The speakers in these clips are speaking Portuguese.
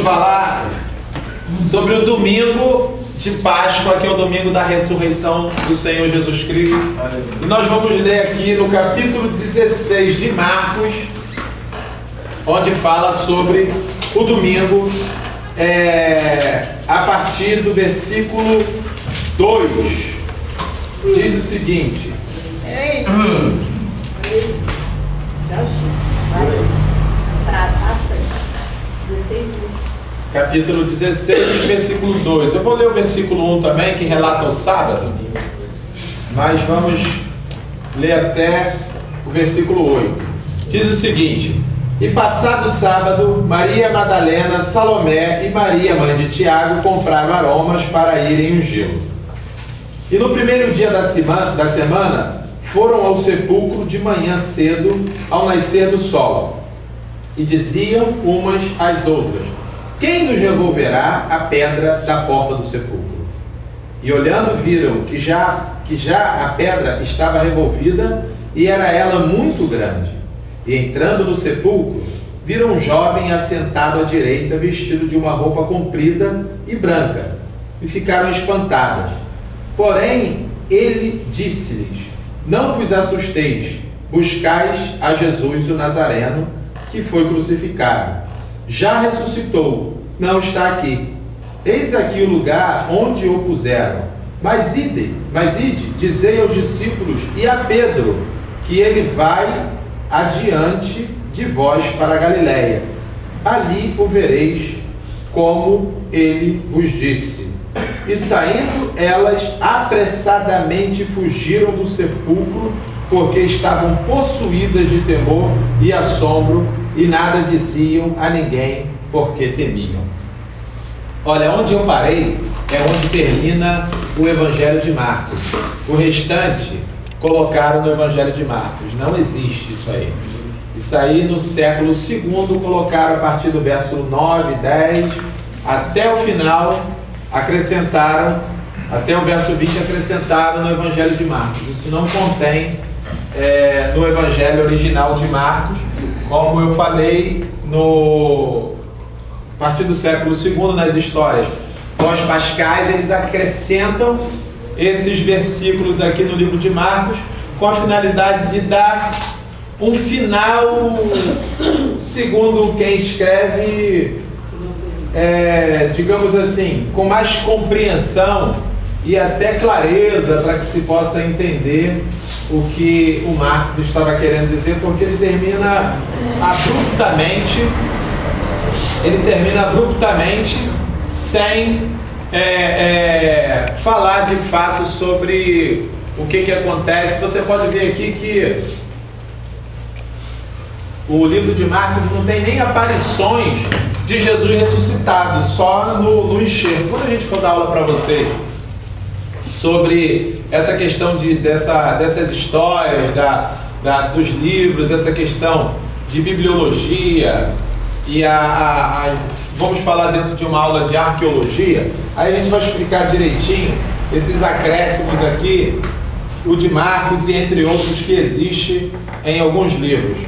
falar sobre o domingo de Páscoa, que é o domingo da ressurreição do Senhor Jesus Cristo. E nós vamos ler aqui no capítulo 16 de Marcos, onde fala sobre o domingo, a partir do versículo 2. Diz o seguinte: capítulo 16, versículo 2. Eu vou ler o versículo 1 também, que relata o sábado, mas vamos ler até o versículo 8. Diz o seguinte: e passado o sábado, Maria Madalena, Salomé e Maria, mãe de Tiago, compraram aromas para irem ungí-lo. E no primeiro dia da semana, foram ao sepulcro de manhã cedo, ao nascer do sol. E diziam umas às outras: quem nos revolverá a pedra da porta do sepulcro? E olhando, viram que já a pedra estava revolvida, e era ela muito grande. E entrando no sepulcro, viram um jovem assentado à direita, vestido de uma roupa comprida e branca, e ficaram espantadas. Porém, ele disse-lhes: não vos assusteis, buscais a Jesus o Nazareno, que foi crucificado. Já ressuscitou, não está aqui. Eis aqui o lugar onde o puseram. Mas ide, dizei aos discípulos e a Pedro, que ele vai adiante de vós para a Galiléia. Ali o vereis, como ele vos disse. E saindo elas, apressadamente fugiram do sepulcro, porque estavam possuídas de temor e assombro, e nada diziam a ninguém, porque temiam. Olha, onde eu parei é onde termina o Evangelho de Marcos. O restante colocaram no Evangelho de Marcos. Não existe isso aí. Isso aí no século II colocaram a partir do verso 9, 10, até o final, acrescentaram, até o verso 20 acrescentaram no Evangelho de Marcos. Isso não contém no Evangelho original de Marcos, como eu falei a partir do século II, nas histórias pós-pascais, eles acrescentam esses versículos aqui no livro de Marcos, com a finalidade de dar um final, segundo quem escreve, digamos assim, com mais compreensão e até clareza, para que se possa entender o que o Marcos estava querendo dizer, porque ele termina abruptamente, sem falar de fato sobre o que acontece. Você pode ver aqui que o livro de Marcos não tem nem aparições de Jesus ressuscitado, só no enxerto. Quando a gente for dar aula para vocês sobre essa questão dessas histórias, dos livros, essa questão de bibliologia, e vamos falar dentro de uma aula de arqueologia, aí a gente vai explicar direitinho esses acréscimos aqui, o de Marcos e entre outros que existe em alguns livros.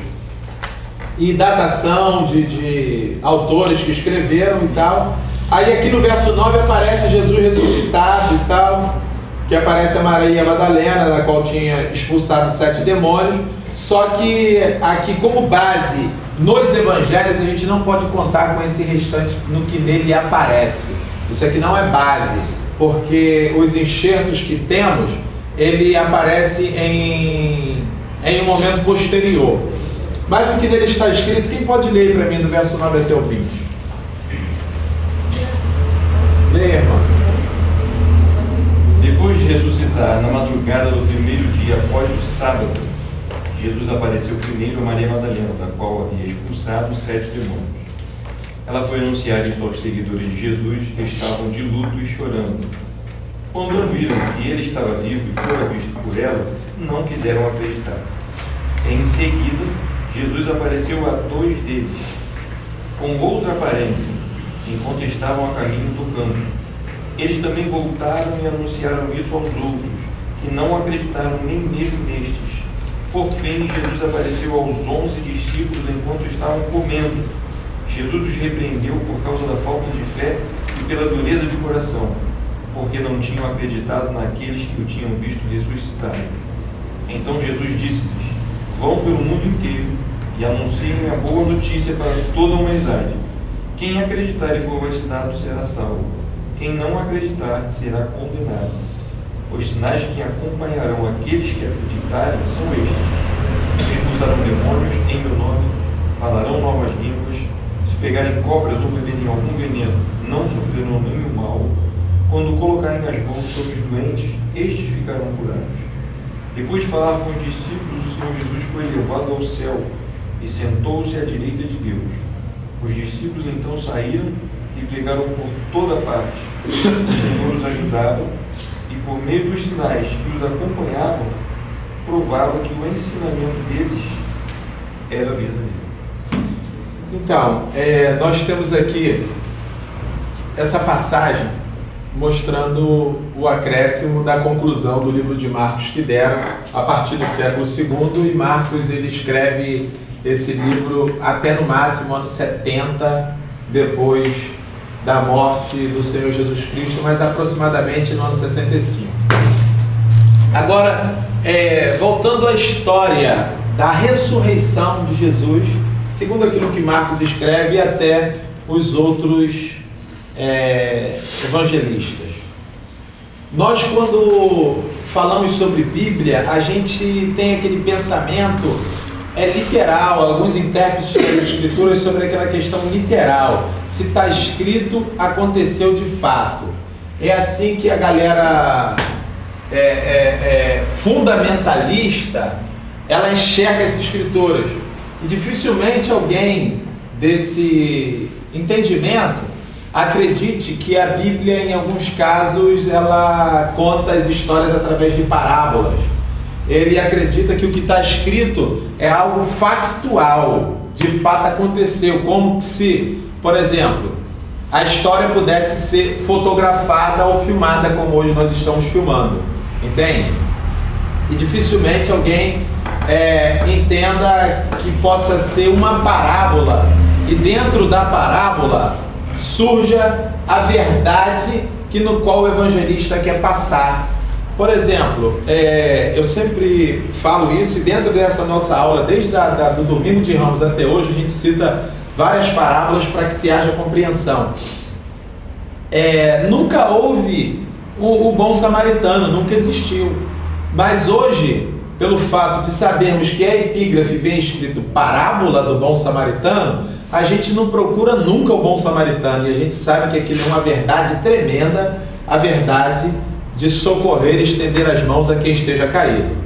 E datação de autores que escreveram e tal. Aí aqui no verso 9 aparece Jesus ressuscitado e tal, que aparece a Maria Madalena, da qual tinha expulsado 7 demônios. Só que aqui, como base nos evangelhos, a gente não pode contar com esse restante no que nele aparece. Isso aqui não é base, porque os enxertos que temos, ele aparece em um momento posterior. Mas o que nele está escrito, quem pode ler para mim do verso 9 até o 20? Leia, irmão. Depois de ressuscitar, na madrugada do primeiro dia após o sábado, Jesus apareceu primeiro a Maria Madalena, da qual havia expulsado 7 demônios. Ela foi anunciar isso aos seguidores de Jesus, que estavam de luto e chorando. Quando ouviram que ele estava vivo e fora visto por ela, não quiseram acreditar. Em seguida, Jesus apareceu a 2 deles, com outra aparência, enquanto estavam a caminho do campo. Eles também voltaram e anunciaram isso aos outros, que não acreditaram nem mesmo nestes. Por fim, Jesus apareceu aos 11 discípulos enquanto estavam comendo. Jesus os repreendeu por causa da falta de fé e pela dureza de coração, porque não tinham acreditado naqueles que o tinham visto ressuscitado. Então Jesus disse-lhes: vão pelo mundo inteiro e anunciem a boa notícia para toda a humanidade. Quem acreditar e for batizado será salvo. Quem não acreditar será condenado. Os sinais que acompanharão aqueles que acreditarem são estes: expulsarão demônios em meu nome, falarão novas línguas, se pegarem cobras ou beberem algum veneno, não sofrerão nenhum mal. Quando colocarem as mãos sobre os doentes, estes ficarão curados. Depois de falar com os discípulos, o Senhor Jesus foi levado ao céu e sentou-se à direita de Deus. Os discípulos então saíram e pregaram por toda parte. O Senhor os ajudava e, por meio dos sinais que os acompanhavam, provava que o ensinamento deles era verdadeiro. Então, nós temos aqui essa passagem mostrando o acréscimo da conclusão do livro de Marcos que deram a partir do século II, e Marcos ele escreve esse livro até no máximo ano 70 depois da morte do Senhor Jesus Cristo, mas aproximadamente no ano 65. Agora, voltando à história da ressurreição de Jesus, segundo aquilo que Marcos escreve e até os outros evangelistas. Nós, quando falamos sobre Bíblia, a gente tem aquele pensamento literal, alguns intérpretes das Escrituras sobre aquela questão literal. Se está escrito, aconteceu de fato. É assim que a galera fundamentalista, ela enxerga as Escrituras. E dificilmente alguém desse entendimento acredite que a Bíblia, em alguns casos, ela conta as histórias através de parábolas. Ele acredita que o que está escrito é algo factual, de fato aconteceu, como se, por exemplo, a história pudesse ser fotografada ou filmada como hoje nós estamos filmando, entende? E dificilmente alguém entenda que possa ser uma parábola e dentro da parábola surja a verdade no qual o evangelista quer passar. Por exemplo, eu sempre falo isso, e dentro dessa nossa aula, desde do domingo de Ramos até hoje, a gente cita várias parábolas para que se haja compreensão. Nunca houve o bom samaritano, nunca existiu. Mas hoje, pelo fato de sabermos que a epígrafe vem escrito parábola do bom samaritano, a gente não procura nunca o bom samaritano, e a gente sabe que aquilo é uma verdade tremenda, a verdade de socorrer e estender as mãos a quem esteja caído.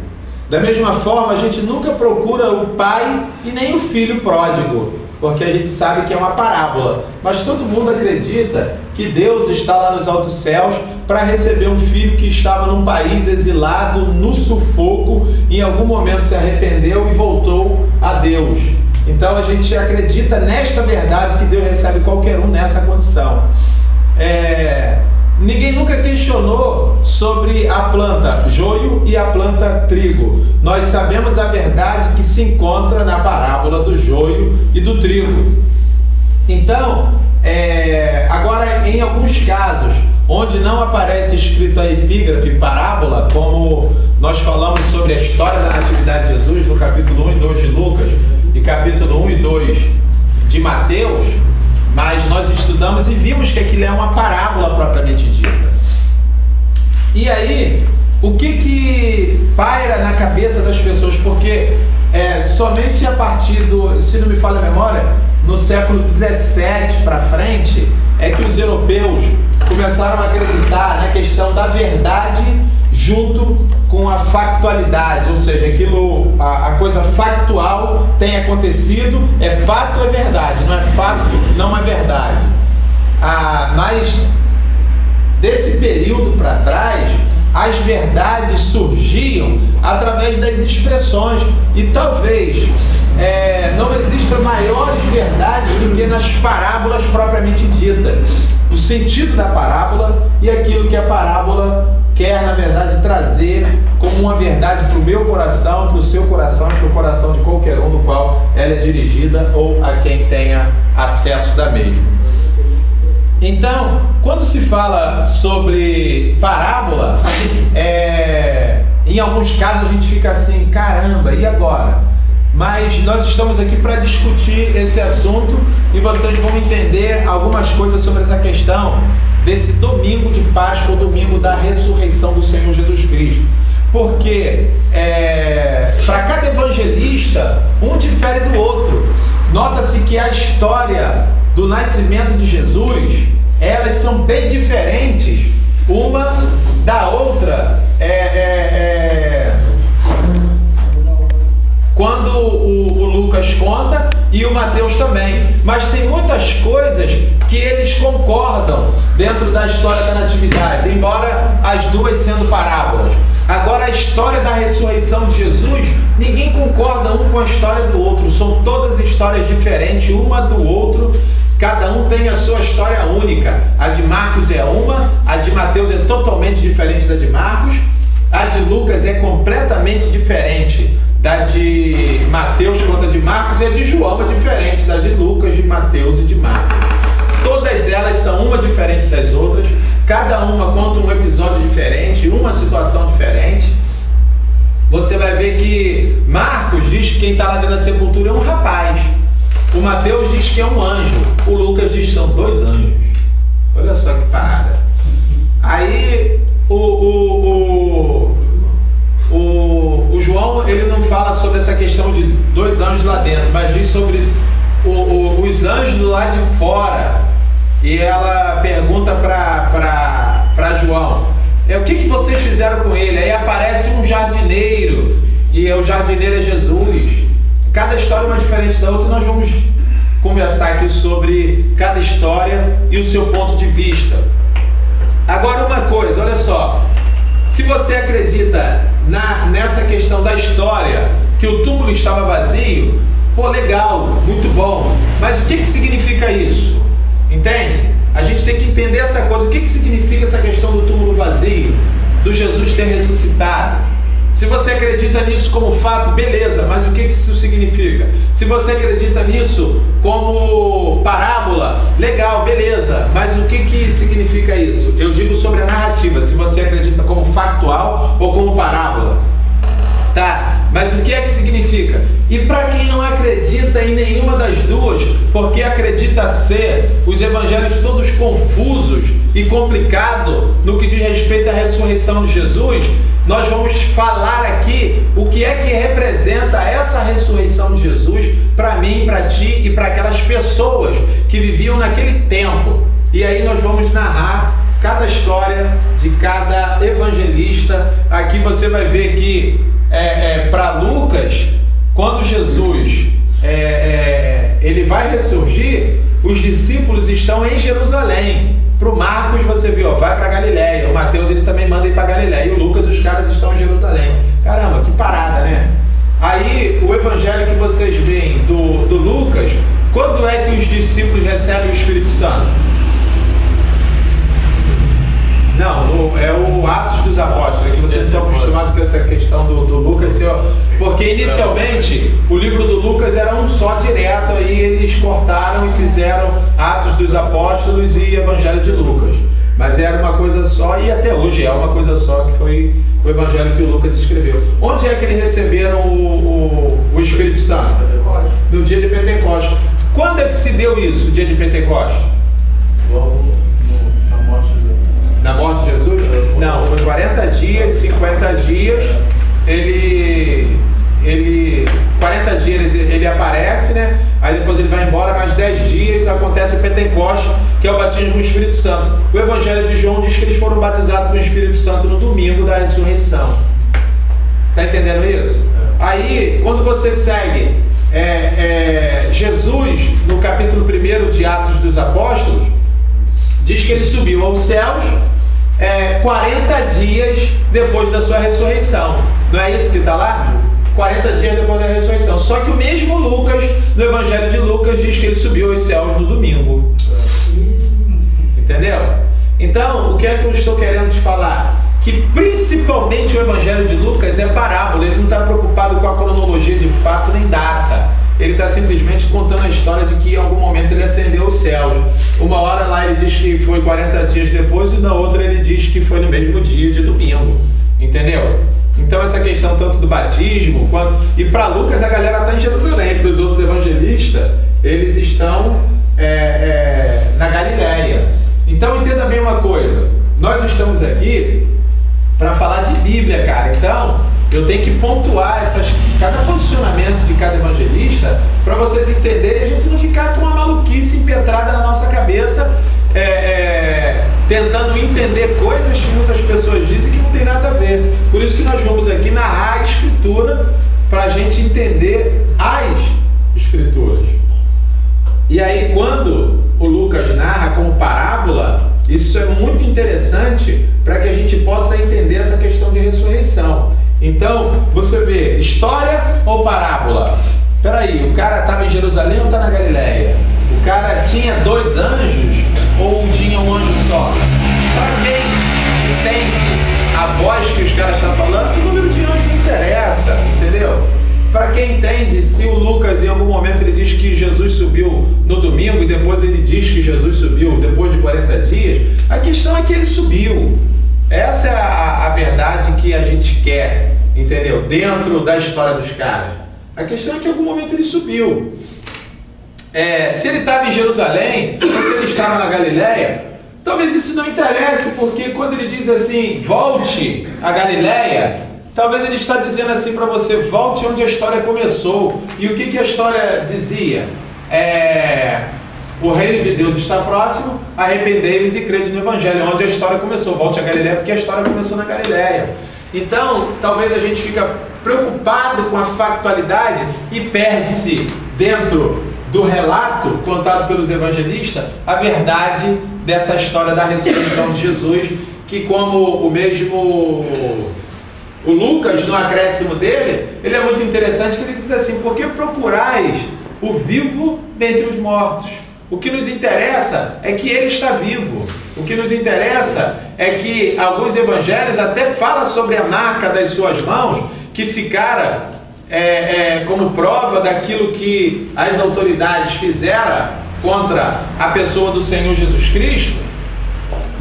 Da mesma forma, a gente nunca procura o pai e nem o filho pródigo, porque a gente sabe que é uma parábola. Mas todo mundo acredita que Deus está lá nos altos céus para receber um filho que estava num país exilado, no sufoco, e em algum momento se arrependeu e voltou a Deus. Então a gente acredita nesta verdade, que Deus recebe qualquer um nessa condição. Ninguém nunca questionou sobre a planta joio e a planta trigo. Nós sabemos a verdade que se encontra na parábola do joio e do trigo. Então, agora em alguns casos, onde não aparece escrito a epígrafe parábola, como nós falamos sobre a história da Natividade de Jesus no capítulo 1 e 2 de Lucas, e capítulo 1 e 2 de Mateus, mas nós estudamos e vimos que aquilo é uma parábola propriamente dita. E aí, o que paira na cabeça das pessoas? Porque somente a partir se não me falha a memória, no século 17 para frente, é que os europeus começaram a acreditar na questão da verdade junto com a factualidade, ou seja, a coisa factual tem acontecido, é fato, é verdade, não é fato, não é verdade. Mas desse período para trás, as verdades surgiam através das expressões, e talvez não exista maiores verdades do que nas parábolas propriamente ditas. O sentido da parábola e aquilo que a parábola quer, na verdade, trazer como uma verdade para o meu coração, para o seu coração e para o coração de qualquer um no qual ela é dirigida ou a quem tenha acesso da mesma. Então, quando se fala sobre parábola, em alguns casos a gente fica assim, caramba, e agora? Mas nós estamos aqui para discutir esse assunto e vocês vão entender algumas coisas sobre essa questão desse domingo de Páscoa, o domingo da ressurreição do Senhor Jesus Cristo. Porque para cada evangelista, um difere do outro. Nota-se que a história do nascimento de Jesus, elas são bem diferentes uma da outra. Quando o Lucas conta e o Mateus também, mas tem muitas coisas que eles concordam dentro da história da natividade, embora as duas sendo parábolas. Agora, a história da ressurreição de Jesus, ninguém concorda um com a história do outro, são todas histórias diferentes, uma do outro, cada um tem a sua história única. A de Marcos é uma, a de Mateus é totalmente diferente da de Marcos, a de Lucas é completamente diferente da de Mateus quanto a de Marcos, e a de João é diferente da de Lucas, de Mateus e de Marcos. Todas elas são uma diferente das outras, cada uma conta um episódio diferente, uma situação diferente. Você vai ver que Marcos diz que quem está lá dentro da sepultura é um rapaz, o Mateus diz que é um anjo, o Lucas diz que são 2 anjos. Olha só que parada. Aí o João, ele não fala sobre essa questão de 2 anjos lá dentro, mas diz sobre os anjos do lado de fora. E ela pergunta para João, o que vocês fizeram com ele? Aí aparece um jardineiro, e o jardineiro é Jesus. Cada história é uma diferente da outra, e nós vamos conversar aqui sobre cada história e o seu ponto de vista. Agora, uma coisa, olha só, se você acredita nessa questão da história, que o túmulo estava vazio, pô, legal, muito bom, mas o que significa isso? Entende? A gente tem que entender essa coisa. O que significa essa questão do túmulo vazio, do Jesus ter ressuscitado? Se você acredita nisso como fato, beleza, mas o que isso significa? Se você acredita nisso como parábola, legal, beleza, mas o que significa isso? Eu digo sobre a narrativa, se você acredita como factual ou como parábola. Tá, mas o que é que significa? E para quem não acredita em nenhuma das duas, porque acredita ser os evangelhos todos confusos e complicados no que diz respeito à ressurreição de Jesus, nós vamos falar aqui o que é que representa essa ressurreição de Jesus para mim, para ti e para aquelas pessoas que viviam naquele tempo. E aí nós vamos narrar cada história de cada evangelista. Aqui você vai ver que para Lucas, quando Jesus ele vai ressurgir, os discípulos estão em Jerusalém. Para o Marcos você viu, vai para Galiléia. O Mateus ele também manda ir para Galiléia. E o Lucas, os caras estão em Jerusalém. Caramba, que parada, né? Aí o evangelho que vocês veem do Lucas, quando é que os discípulos recebem o Espírito Santo? Não, é o Atos dos Apóstolos, que você não está acostumado com essa questão do Lucas, porque inicialmente o livro do Lucas era um só direto, aí eles cortaram e fizeram Atos dos Apóstolos e Evangelho de Lucas, mas era uma coisa só, e até hoje é uma coisa só, que foi o Evangelho que o Lucas escreveu. Onde é que eles receberam o Espírito Santo? No dia de Pentecostes. Quando é que se deu isso, o dia de Pentecostes? Na morte de Jesus? Não, foi 40 dias, 50 dias, 40 dias ele aparece, né? Aí depois ele vai embora, mais 10 dias acontece o Pentecostes, que é o batismo com o Espírito Santo. O Evangelho de João diz que eles foram batizados com o Espírito Santo no domingo da ressurreição. Tá entendendo isso? Aí, quando você segue Jesus, no capítulo 1 de Atos dos Apóstolos, diz que ele subiu aos céus 40 dias depois da sua ressurreição. Não é isso que está lá? 40 dias depois da ressurreição. Só que o mesmo Lucas, no Evangelho de Lucas, diz que ele subiu aos céus no domingo. Entendeu? Então, o que é que eu estou querendo te falar? Que principalmente o Evangelho de Lucas é parábola. Ele não está preocupado com a cronologia de fato nem data. Ele está simplesmente contando a história de que em algum momento ele ascendeu aos céus. Uma hora lá ele diz que foi 40 dias depois e na outra ele diz que foi no mesmo dia de domingo. Entendeu? Então essa questão tanto do batismo quanto... E para Lucas a galera está em Jerusalém, para os outros evangelistas eles estão na Galileia. Então entenda bem uma coisa, nós estamos aqui para falar de Bíblia, cara. Então eu tenho que pontuar cada posicionamento de cada evangelista para vocês entenderem e a gente não ficar com uma maluquice impetrada na nossa cabeça, tentando entender coisas que muitas pessoas dizem que não tem nada a ver. Por isso que nós vamos aqui narrar a Escritura para a gente entender as Escrituras. E aí quando o Lucas narra como parábola, isso é muito interessante para que a gente possa entender essa questão de ressurreição. Então, você vê, história ou parábola? Peraí, o cara estava em Jerusalém ou está na Galileia? O cara tinha 2 anjos ou tinha um anjo só? Para quem entende a voz que os caras estão falando, o número de anjos não interessa, entendeu? Para quem entende, se o Lucas em algum momento ele diz que Jesus subiu no domingo e depois ele diz que Jesus subiu depois de 40 dias, a questão é que ele subiu. Essa é a verdade que a gente quer, entendeu? Dentro da história dos caras. A questão é que em algum momento ele subiu. Se ele estava em Jerusalém ou se ele estava na Galileia, talvez isso não interesse, porque quando ele diz assim, volte a Galileia, talvez ele está dizendo assim para você, volte onde a história começou. E o que a história dizia? O reino de Deus está próximo, arrependei-vos e crede no Evangelho, onde a história começou. Volte a Galileia, porque a história começou na Galileia. Então, talvez a gente fique preocupado com a factualidade e perde-se dentro do relato contado pelos evangelistas a verdade dessa história da ressurreição de Jesus, que como o mesmo o Lucas, no acréscimo dele, ele é muito interessante, que ele diz assim, por que procurais o vivo dentre os mortos? O que nos interessa é que ele está vivo. O que nos interessa é que alguns evangelhos até falam sobre a marca das suas mãos, que ficara como prova daquilo que as autoridades fizeram contra a pessoa do Senhor Jesus Cristo.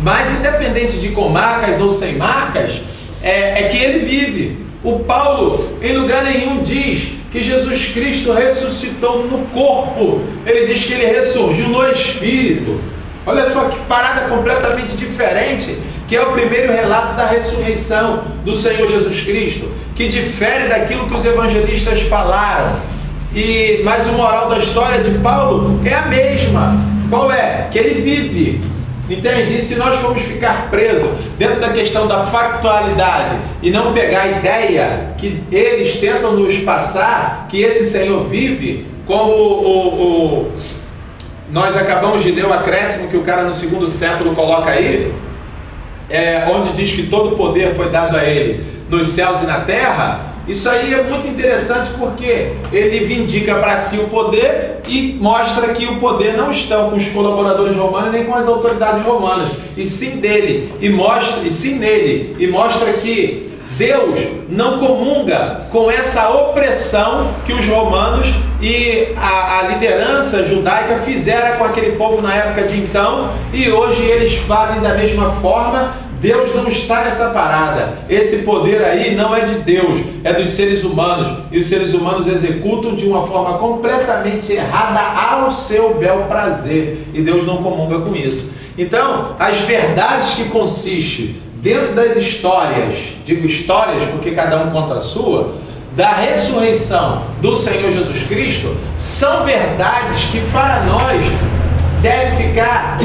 Mas independente de com marcas ou sem marcas, é que ele vive. O Paulo, em lugar nenhum, diz que Jesus Cristo ressuscitou no corpo. Ele diz que ele ressurgiu no Espírito. Olha só que parada completamente diferente, que é o primeiro relato da ressurreição do Senhor Jesus Cristo, que difere daquilo que os evangelistas falaram. Mas o moral da história de Paulo é a mesma. Qual é? Que ele vive. Entende? E se nós formos ficar presos dentro da questão da factualidade e não pegar a ideia que eles tentam nos passar, que esse Senhor vive, como nós acabamos de ler o acréscimo que o cara no 2º século coloca aí, onde diz que todo o poder foi dado a ele nos céus e na terra. Isso aí é muito interessante, porque ele vindica para si o poder e mostra que o poder não está com os colaboradores romanos nem com as autoridades romanas, e sim nele, e mostra que Deus não comunga com essa opressão que os romanos e a liderança judaica fizeram com aquele povo na época de então, e hoje eles fazem da mesma forma. Deus não está nessa parada. Esse poder aí não é de Deus, é dos seres humanos. E os seres humanos executam de uma forma completamente errada ao seu bel prazer. E Deus não comunga com isso. Então, as verdades que consistem dentro das histórias, digo histórias porque cada um conta a sua, da ressurreição do Senhor Jesus Cristo, são verdades que para nós deve ficar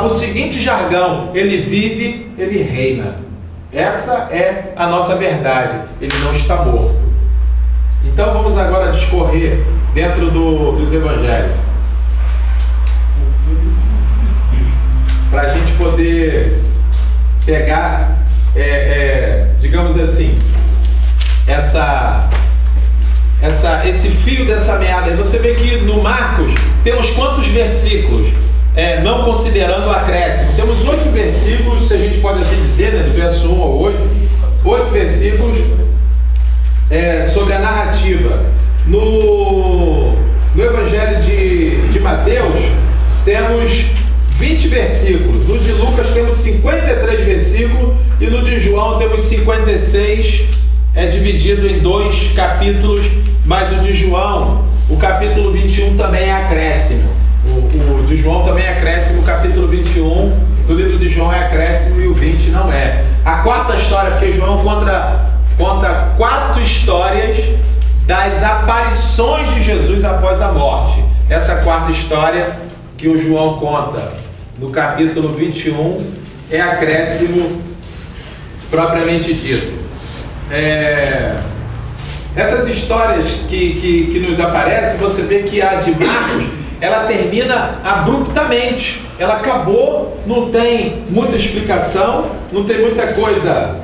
o seguinte jargão: ele vive, ele reina. Essa é a nossa verdade. Ele não está morto. Então vamos agora discorrer dentro dos evangelhos, para a gente poder pegar, digamos assim, esse fio dessa meada. E você vê que no Marcos temos quantos versículos? Não considerando o acréscimo, temos 8 versículos, se a gente pode assim dizer, né, do verso 1 ao 8 versículos sobre a narrativa. No 56 é dividido em 2 capítulos, mas o de João, o capítulo 21 também é acréscimo. O de João também é acréscimo, o capítulo 21 do livro de João é acréscimo e o 20 não é. A quarta história, porque João conta 4 histórias das aparições de Jesus após a morte. Essa quarta história que o João conta no capítulo 21 é acréscimo propriamente dito. Essas histórias que nos aparecem, você vê que a de Marcos, ela termina abruptamente. Ela acabou, não tem muita explicação, não tem muita coisa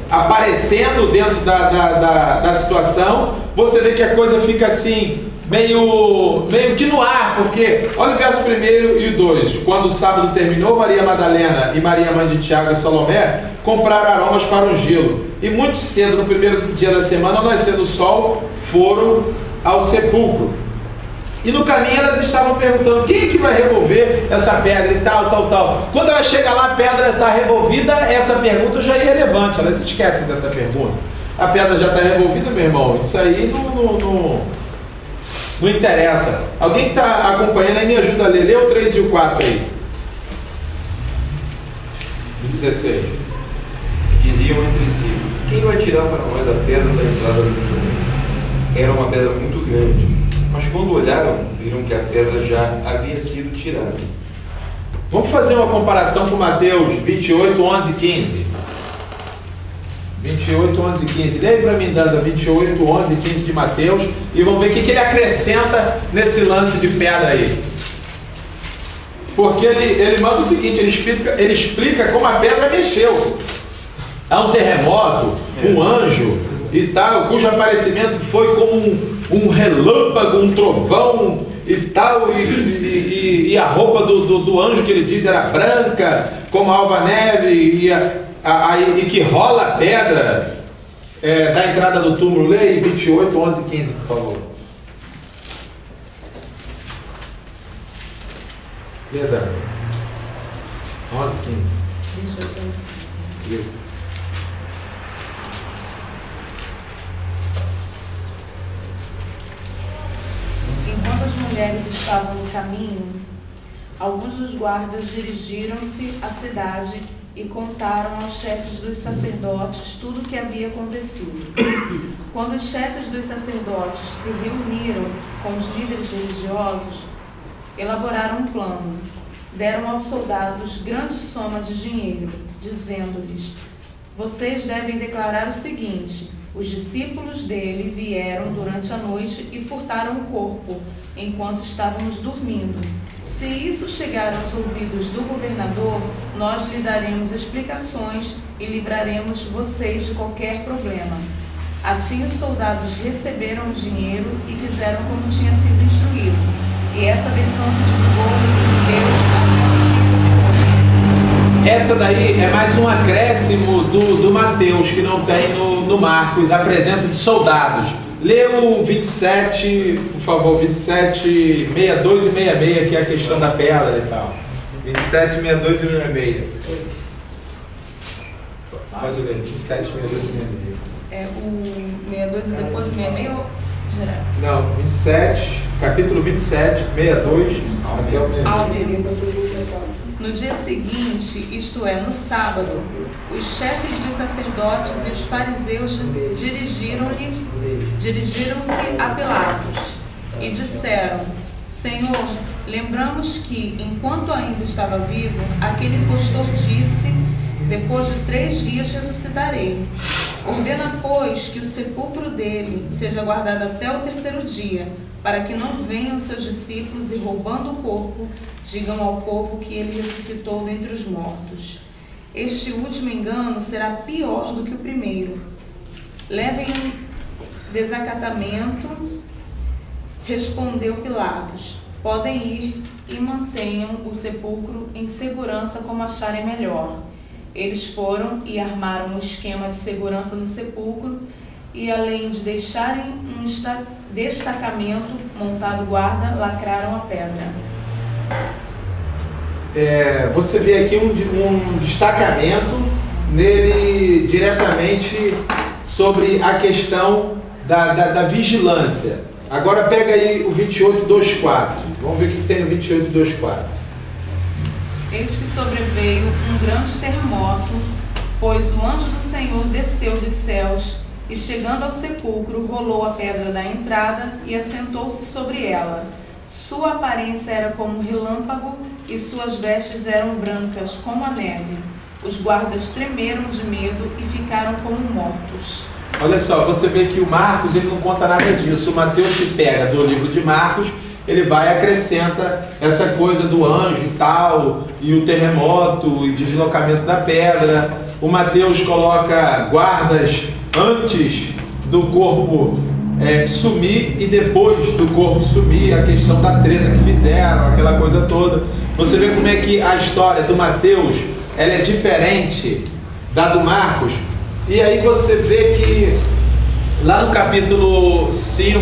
aparecendo dentro da situação. Você vê que a coisa fica assim, meio que no ar, porque olha o verso 1 e o 2. Quando o sábado terminou, Maria Madalena e Maria, mãe de Tiago e Salomé, compraram aromas para ungí-lo. E muito cedo, no primeiro dia da semana, ao nascer do sol, foram ao sepulcro. E no caminho elas estavam perguntando: quem é que vai remover essa pedra e tal. Quando ela chega lá, a pedra está revolvida, essa pergunta já é irrelevante, elas esquecem dessa pergunta. A pedra já está revolvida, meu irmão, isso aí não interessa. Alguém que está acompanhando aí me ajuda a ler. Lê o 3 e o 4 aí. 16. Diziam entre si: quem vai tirar para nós a pedra da entrada do túmulo? Era uma pedra muito grande. Mas quando olharam, viram que a pedra já havia sido tirada. Vamos fazer uma comparação com Mateus 28, 11 e 15. 28, 11 e 15. Leia para mim, Danda, 28, 11 e 15 de Mateus. E vamos ver o que ele acrescenta nesse lance de pedra aí. Porque ele manda o seguinte, ele explica como a pedra mexeu. Há um terremoto, um anjo e tal, cujo aparecimento foi como um relâmpago, um trovão e tal, e a roupa do anjo que ele diz era branca, como a alva-neve, e que rola a pedra da entrada do túmulo. Leia 28, 11 e 15, por favor. Leia, Dani. 11 e 15. 28, 11 e 15. Isso. Enquanto as mulheres estavam no caminho, alguns dos guardas dirigiram-se à cidade e contaram aos chefes dos sacerdotes tudo o que havia acontecido. Quando os chefes dos sacerdotes se reuniram com os líderes religiosos, elaboraram um plano. Deram aos soldados grande soma de dinheiro, dizendo-lhes: vocês devem declarar o seguinte: os discípulos dele vieram durante a noite e furtaram o corpo, enquanto estávamos dormindo. Se isso chegar aos ouvidos do governador, nós lhe daremos explicações e livraremos vocês de qualquer problema. Assim os soldados receberam o dinheiro e fizeram como tinha sido instruído. E essa versão se divulgou entre os judeus até os dias de hoje. Essa daí é mais um acréscimo do Mateus, que não tem no Marcos, a presença de soldados. Lê o 27, por favor, 27, 62 e 66, que é a questão da pedra e tal. 27, 62 e 66. Pode ler, 27, 62 e 66. É o 62 e depois o 66 ou geral? Não, 27, capítulo 27, 62 até o 66. No dia seguinte, isto é, no sábado, os chefes dos sacerdotes e os fariseus dirigiram-se a Pilatos e disseram: Senhor, lembramos que, enquanto ainda estava vivo, aquele impostor disse: depois de 3 dias ressuscitarei. Ordena, pois, que o sepulcro dele seja guardado até o 3º dia, para que não venham seus discípulos e, roubando o corpo, digam ao povo que ele ressuscitou dentre os mortos. Este último engano será pior do que o primeiro. Levem um desacatamento, respondeu Pilatos. Podem ir e mantenham o sepulcro em segurança como acharem melhor. Eles foram e armaram um esquema de segurança no sepulcro e, além de deixarem um destacamento montado guarda, lacraram a pedra. Você vê aqui um destacamento nele diretamente sobre a questão da vigilância. Agora pega aí o 28:2,4. Vamos ver o que tem no 28:2,4. Eis que sobreveio um grande terremoto, pois o anjo do Senhor desceu dos céus e, chegando ao sepulcro, rolou a pedra da entrada e assentou-se sobre ela. Sua aparência era como um relâmpago e suas vestes eram brancas como a neve. Os guardas tremeram de medo e ficaram como mortos. Olha só, você vê que o Marcos ele não conta nada disso. O Mateus, que pega do livro de Marcos, ele vai e acrescenta essa coisa do anjo e tal, e o terremoto e deslocamento da pedra. O Mateus coloca guardas antes do corpo sumir e depois do corpo sumir, a questão da treta que fizeram, aquela coisa toda. Você vê como é que a história do Mateus ela é diferente da do Marcos. E aí você vê que lá no capítulo 5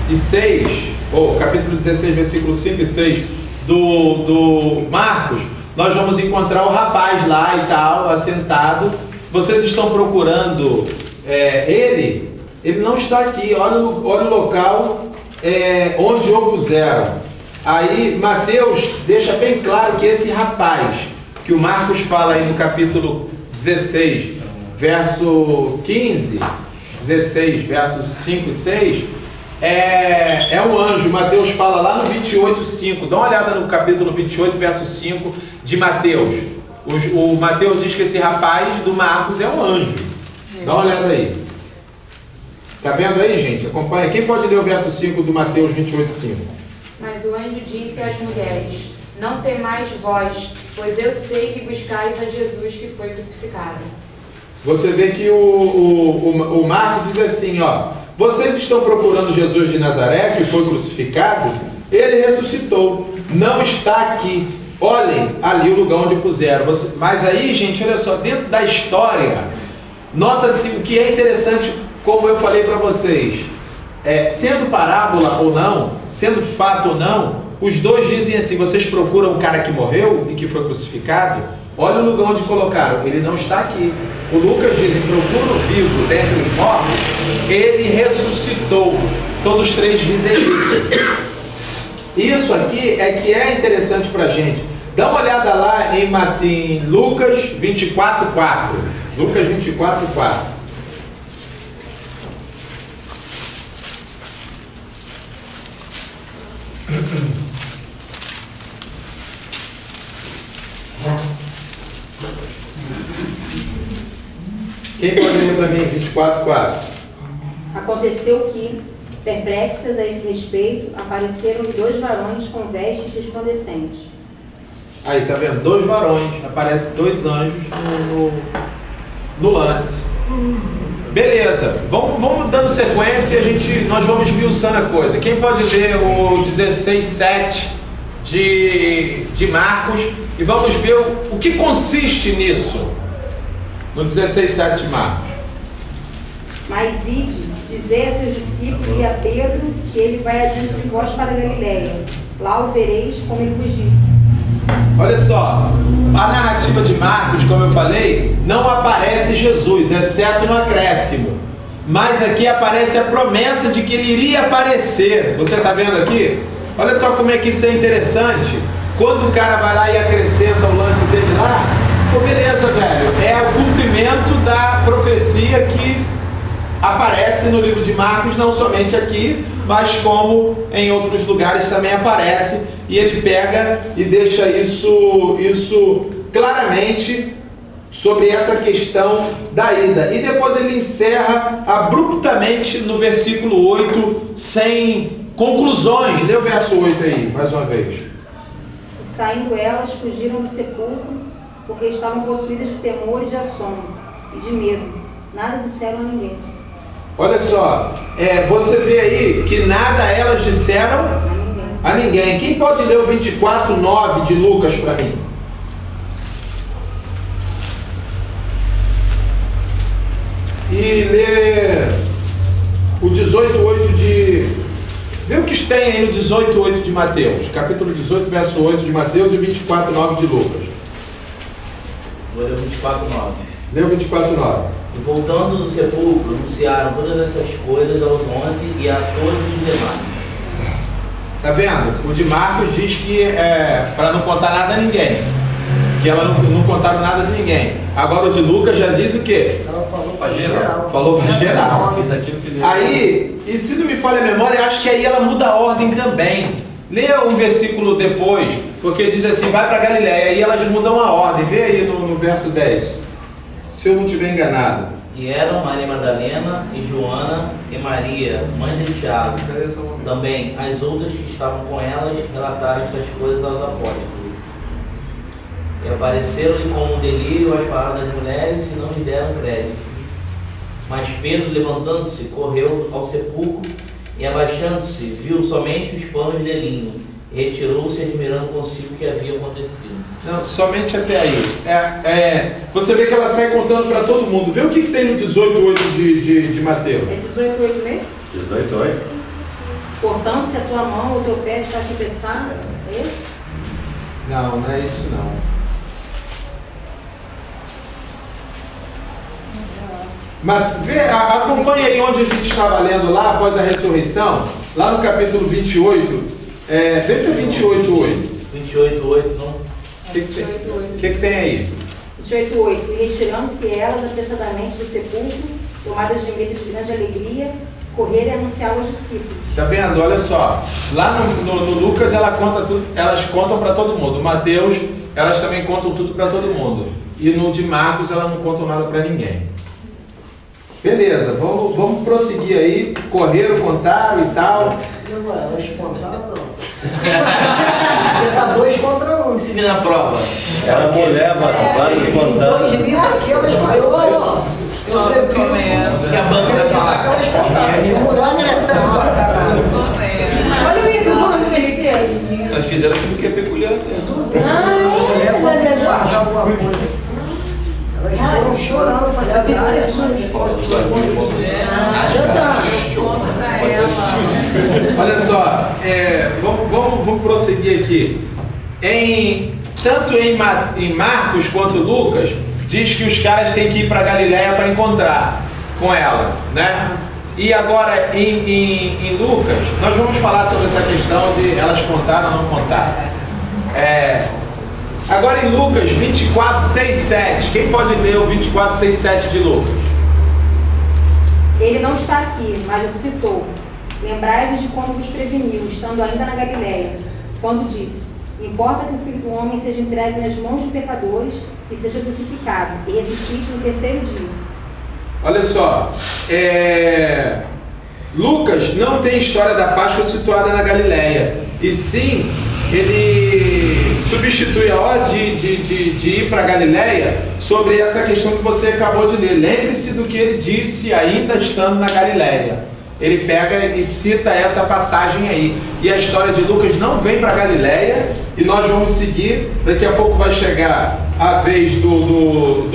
e 6, ou capítulo 16, versículo 5 e 6 do Marcos, nós vamos encontrar o rapaz lá e tal, assentado. Vocês estão procurando ele não está aqui. Olha o local onde o puseram. Aí Mateus deixa bem claro que esse rapaz, que o Marcos fala aí no capítulo 16, verso 15, 16, versos 5 e 6, é um anjo. Mateus fala lá no 28:5. Dá uma olhada no capítulo 28, verso 5 de Mateus. O Mateus diz que esse rapaz do Marcos é um anjo. Dá uma olhada aí. Tá vendo aí, gente? Acompanha. Quem pode ler o verso 5 do Mateus 28:5? Mas o anjo disse às mulheres: não temais vós, pois eu sei que buscais a Jesus que foi crucificado. Você vê que o Marcos diz assim, ó: vocês estão procurando Jesus de Nazaré, que foi crucificado? Ele ressuscitou, não está aqui. Olhem ali o lugar onde o puseram. Mas aí, gente, olha só, dentro da história, nota-se o que é interessante, como eu falei para vocês. Sendo parábola ou não, sendo fato ou não, os dois dizem assim: vocês procuram o cara que morreu e que foi crucificado? Olha o lugar onde colocaram, ele não está aqui. O Lucas diz: procura o vivo dentre os mortos, ele ressuscitou. Todos três dizem isso. Isso aqui que é interessante para a gente. Dá uma olhada lá em Lucas 24:4. Lucas 24:4. Quem pode ler para mim? 24:4. Aconteceu que, perplexas a esse respeito, apareceram-lhe 2 varões com vestes resplandecentes. Aí, tá vendo? 2 varões, aparecem 2 anjos no lance. Beleza, vamos dando sequência e nós vamos esmiuçando a coisa. Quem pode ler o 16:7 de Marcos e vamos ver o que consiste nisso? No 16:7 de Marcos. Mas ide, dizei a seus discípulos e a Pedro que ele vai adiante de vós para Galiléia. Lá o vereis, como ele vos disse. Olha só, a narrativa de Marcos, como eu falei, não aparece Jesus, exceto no acréscimo. Mas aqui aparece a promessa de que ele iria aparecer. Você está vendo aqui? Olha só como é que isso é interessante. Quando o cara vai lá e acrescenta o lance dele lá, pô, beleza, velho. É o cumprimento da profecia que aparece no livro de Marcos, não somente aqui, mas como em outros lugares também aparece. E ele pega e deixa isso claramente sobre essa questão da ida. E depois ele encerra abruptamente no versículo 8, sem conclusões. Lê o verso 8 aí, mais uma vez. Saindo elas, fugiram do sepulcro, porque estavam possuídas de temor e de assombro, e de medo. Nada disseram a ninguém. Olha só, você vê aí que nada elas disseram a ninguém. Quem pode ler o 24:9 de Lucas para mim? E ler o 18:8 de... Vê o que tem aí no 18:8 de Mateus. Capítulo 18, verso 8 de Mateus e 24:9 de Lucas. Vou ler o 24:9. Leu 24:9. E voltando do sepulcro, anunciaram todas essas coisas aos 11 e a todos os demais. Tá vendo? O de Marcos diz que é para não contar nada a ninguém. Que ela não contaram nada de ninguém. Agora o de Lucas já diz o quê? Ela falou Pra geral. Falou para geral. Isso aqui eu queria. Aí, e se não me falha a memória, acho que aí ela muda a ordem também. Leia um versículo depois, porque diz assim, vai para Galiléia, aí elas mudam a ordem. Vê aí no verso 10. Se eu não estiver enganado. E eram Maria Madalena e Joana e Maria, mãe de Tiago. Também as outras que estavam com elas relataram estas coisas aos apóstolos. E apareceram-lhe como um delírio as palavras das mulheres e não lhe deram crédito. Mas Pedro, levantando-se, correu ao sepulcro e, abaixando-se, viu somente os panos de linho e retirou-se, admirando consigo o que havia acontecido. Não, somente até aí. Você vê que ela sai contando para todo mundo. Vê o que tem no 18:8 de Mateus. É 18:8 mesmo? 18:8. Portanto-se a tua mão ou teu pé está a tropeçar. É esse? Não, não é isso não. Mas acompanha aí onde a gente estava lendo lá, após a ressurreição, lá no capítulo 28, vê se é 28:8. 28:8, não? O que tem aí? 28:8. E retirando-se elas apressadamente do sepulcro, tomadas de medo de grande alegria, correram e anunciaram aos discípulos. Tá vendo? Olha só. Lá no Lucas elas contam para todo mundo. Mateus, elas também contam tudo para todo mundo. E no de Marcos elas não contam nada para ninguém. Beleza, vamos prosseguir aí. Correram, contaram e tal. E agora, elas contaram ou não? Porque tá 2 contra 1. Se vir na prova. Era mulher, para de contar. 2 livros aqui, elas eu prefiro Que a banca vai falar. que elas contaram. Fulano nessa hora. Olha o irmão que ele tem. Elas fizeram aquilo que é peculiar. É, você guardar alguma coisa. Elas foram chorando para Olha só, vamos prosseguir aqui. Tanto em Marcos quanto Lucas, diz que os caras têm que ir para Galiléia para encontrar com ela, né? E agora em Lucas, nós vamos falar sobre essa questão de elas contaram ou não contaram. Agora em Lucas 24:6-7, quem pode ler o 24:6-7 de Lucas? Ele não está aqui, mas ressuscitou. Lembrai-vos de quando vos preveniu, estando ainda na Galiléia, quando disse: importa que o Filho do Homem seja entregue nas mãos de pecadores e seja crucificado, e ressuscite no 3º dia. Olha só, Lucas não tem história da Páscoa situada na Galiléia, e sim, ele substitui a hora de ir para Galiléia sobre essa questão que você acabou de ler. Lembre-se do que ele disse ainda estando na Galiléia. Ele pega e cita essa passagem aí. E a história de Lucas não vem para Galiléia, e nós vamos seguir. Daqui a pouco vai chegar a vez do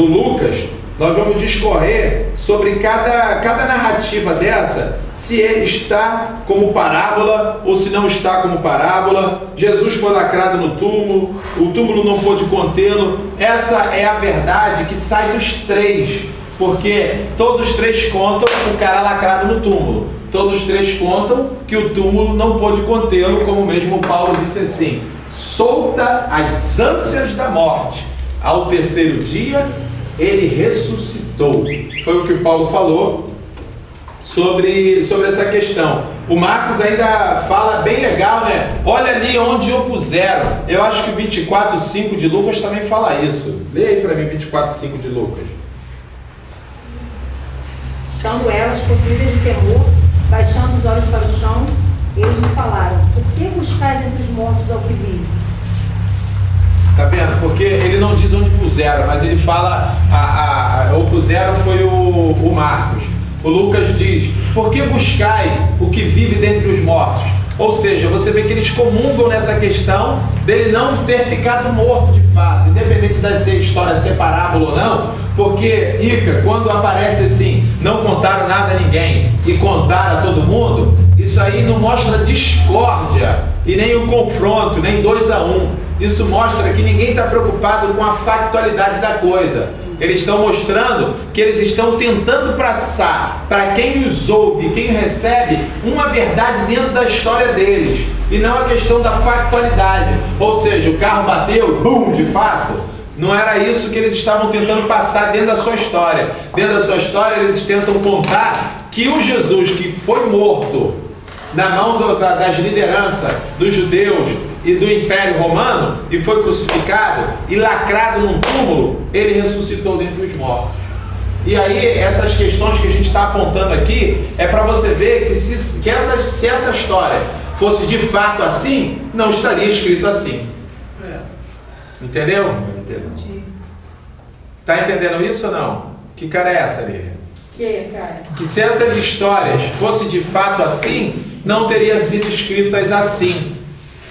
Lucas. Nós vamos discorrer sobre cada narrativa dessa, se ele está como parábola ou se não está como parábola. Jesus foi lacrado no túmulo, o túmulo não pôde contê-lo. Essa é a verdade que sai dos três, porque todos os três contam o cara lacrado no túmulo. Todos os três contam que o túmulo não pôde contê-lo, como mesmo Paulo disse assim: solta as ânsias da morte. Ao 3º dia, ele ressuscitou. Foi o que o Paulo falou sobre essa questão. O Marcos ainda fala bem legal, né? Olha ali onde o puseram. Eu acho que o 24:5 de Lucas também fala isso. Lê aí para mim 24:5 de Lucas. Estando elas possuídas de temor, baixando os olhos para o chão, eles lhe falaram: por que buscais entre os mortos ao que vive? Tá vendo? Porque ele não diz onde puseram, mas ele fala, o puseram foi o Marcos. O Lucas diz: por que buscai o que vive dentre os mortos? Ou seja, você vê que eles comungam nessa questão dele não ter ficado morto de fato, independente da história ser parábola ou não, porque, Ica, quando aparece assim, não contaram nada a ninguém e contaram a todo mundo, isso aí não mostra discórdia e nem o confronto, nem 2-1. Isso mostra que ninguém está preocupado com a factualidade da coisa. Eles estão mostrando que eles estão tentando passar para quem os ouve, quem recebe, uma verdade dentro da história deles, e não a questão da factualidade. Ou seja, o carro bateu, bum, de fato. Não era isso que eles estavam tentando passar dentro da sua história. Dentro da sua história, eles tentam contar que o Jesus que foi morto na mão das lideranças dos judeus e do Império Romano, e foi crucificado e lacrado num túmulo, ele ressuscitou dentre os mortos. E aí, essas questões que a gente está apontando aqui, é para você ver que se essa história fosse de fato assim, não estaria escrito assim. Entendeu? Tá entendendo isso ou não? Que cara é essa, Lívia? Que se essas histórias fossem de fato assim, não teria sido escritas assim.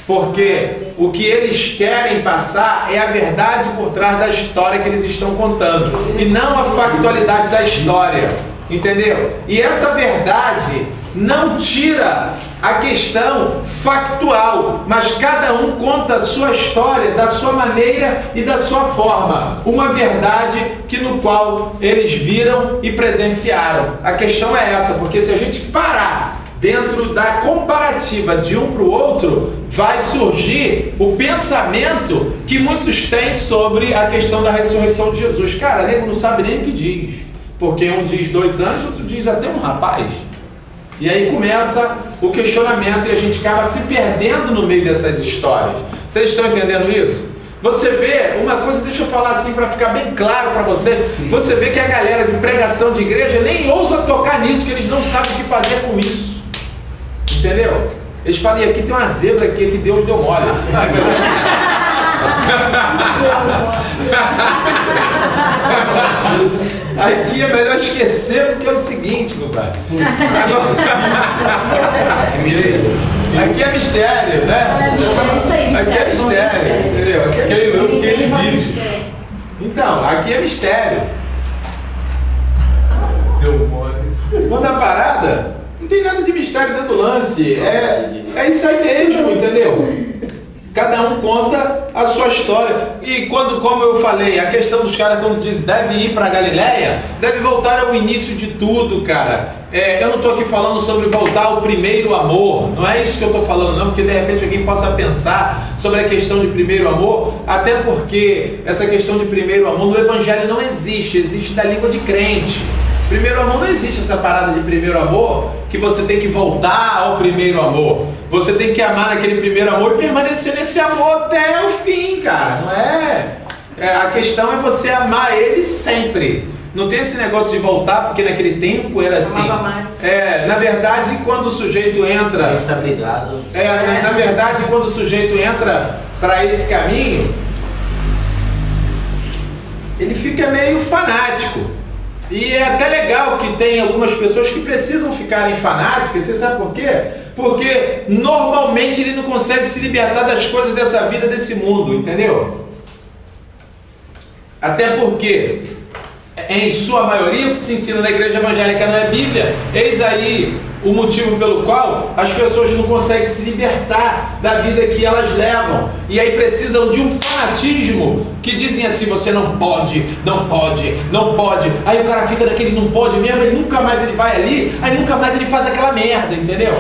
Porque o que eles querem passar é a verdade por trás da história que eles estão contando, e não a factualidade da história. Entendeu? E essa verdade não tira a questão factual, mas cada um conta a sua história da sua maneira e da sua forma. Uma verdade no qual eles viram e presenciaram. A questão é essa, porque se a gente parar dentro da comparativa de um para o outro, vai surgir o pensamento que muitos têm sobre a questão da ressurreição de Jesus. Cara, nego não sabe nem o que diz, porque um diz 2 anos, outro diz até um rapaz. E aí começa o questionamento e a gente acaba se perdendo no meio dessas histórias. Vocês estão entendendo isso? Você vê, uma coisa, deixa eu falar assim para ficar bem claro para você, você vê que a galera de pregação de igreja nem ousa tocar nisso, que eles não sabem o que fazer com isso. Entendeu? Eles falam, aqui tem uma zebra aqui que Deus deu mole. Aqui é melhor esquecer, porque é o seguinte, compadre. Aqui é mistério, né? Aqui é mistério, entendeu? Aqui é mistério. Então, aqui é mistério. Deu mole. Quando a parada, não tem nada de mistério dentro do lance. É isso aí mesmo, entendeu? Cada um conta a sua história. E quando, como eu falei, a questão dos caras quando diz deve ir para Galileia, deve voltar ao início de tudo, cara. Eu não estou aqui falando sobre voltar ao primeiro amor. Não é isso que eu estou falando não, porque de repente alguém possa pensar sobre a questão de primeiro amor, até porque essa questão de primeiro amor no Evangelho não existe, existe da língua de crente. Primeiro amor não existe essa parada de primeiro amor, que você tem que voltar ao primeiro amor. Você tem que amar naquele primeiro amor e permanecer nesse amor até o fim, cara. Não é? A questão é você amar ele sempre. Não tem esse negócio de voltar, porque naquele tempo era assim. Na verdade, quando o sujeito entra... Está brigado. Na verdade, quando o sujeito entra para esse caminho, ele fica meio fanático. E é até legal que tem algumas pessoas que precisam ficarem fanáticas. Você sabe por quê? Porque normalmente ele não consegue se libertar das coisas dessa vida, desse mundo, entendeu? Até porque, em sua maioria, o que se ensina na igreja evangélica não é Bíblia. Eis aí o motivo pelo qual as pessoas não conseguem se libertar da vida que elas levam. E aí precisam de um fanatismo que dizem assim, você não pode, não pode, não pode. Aí o cara fica naquele não pode mesmo, e nunca mais ele vai ali, aí nunca mais ele faz aquela merda, entendeu?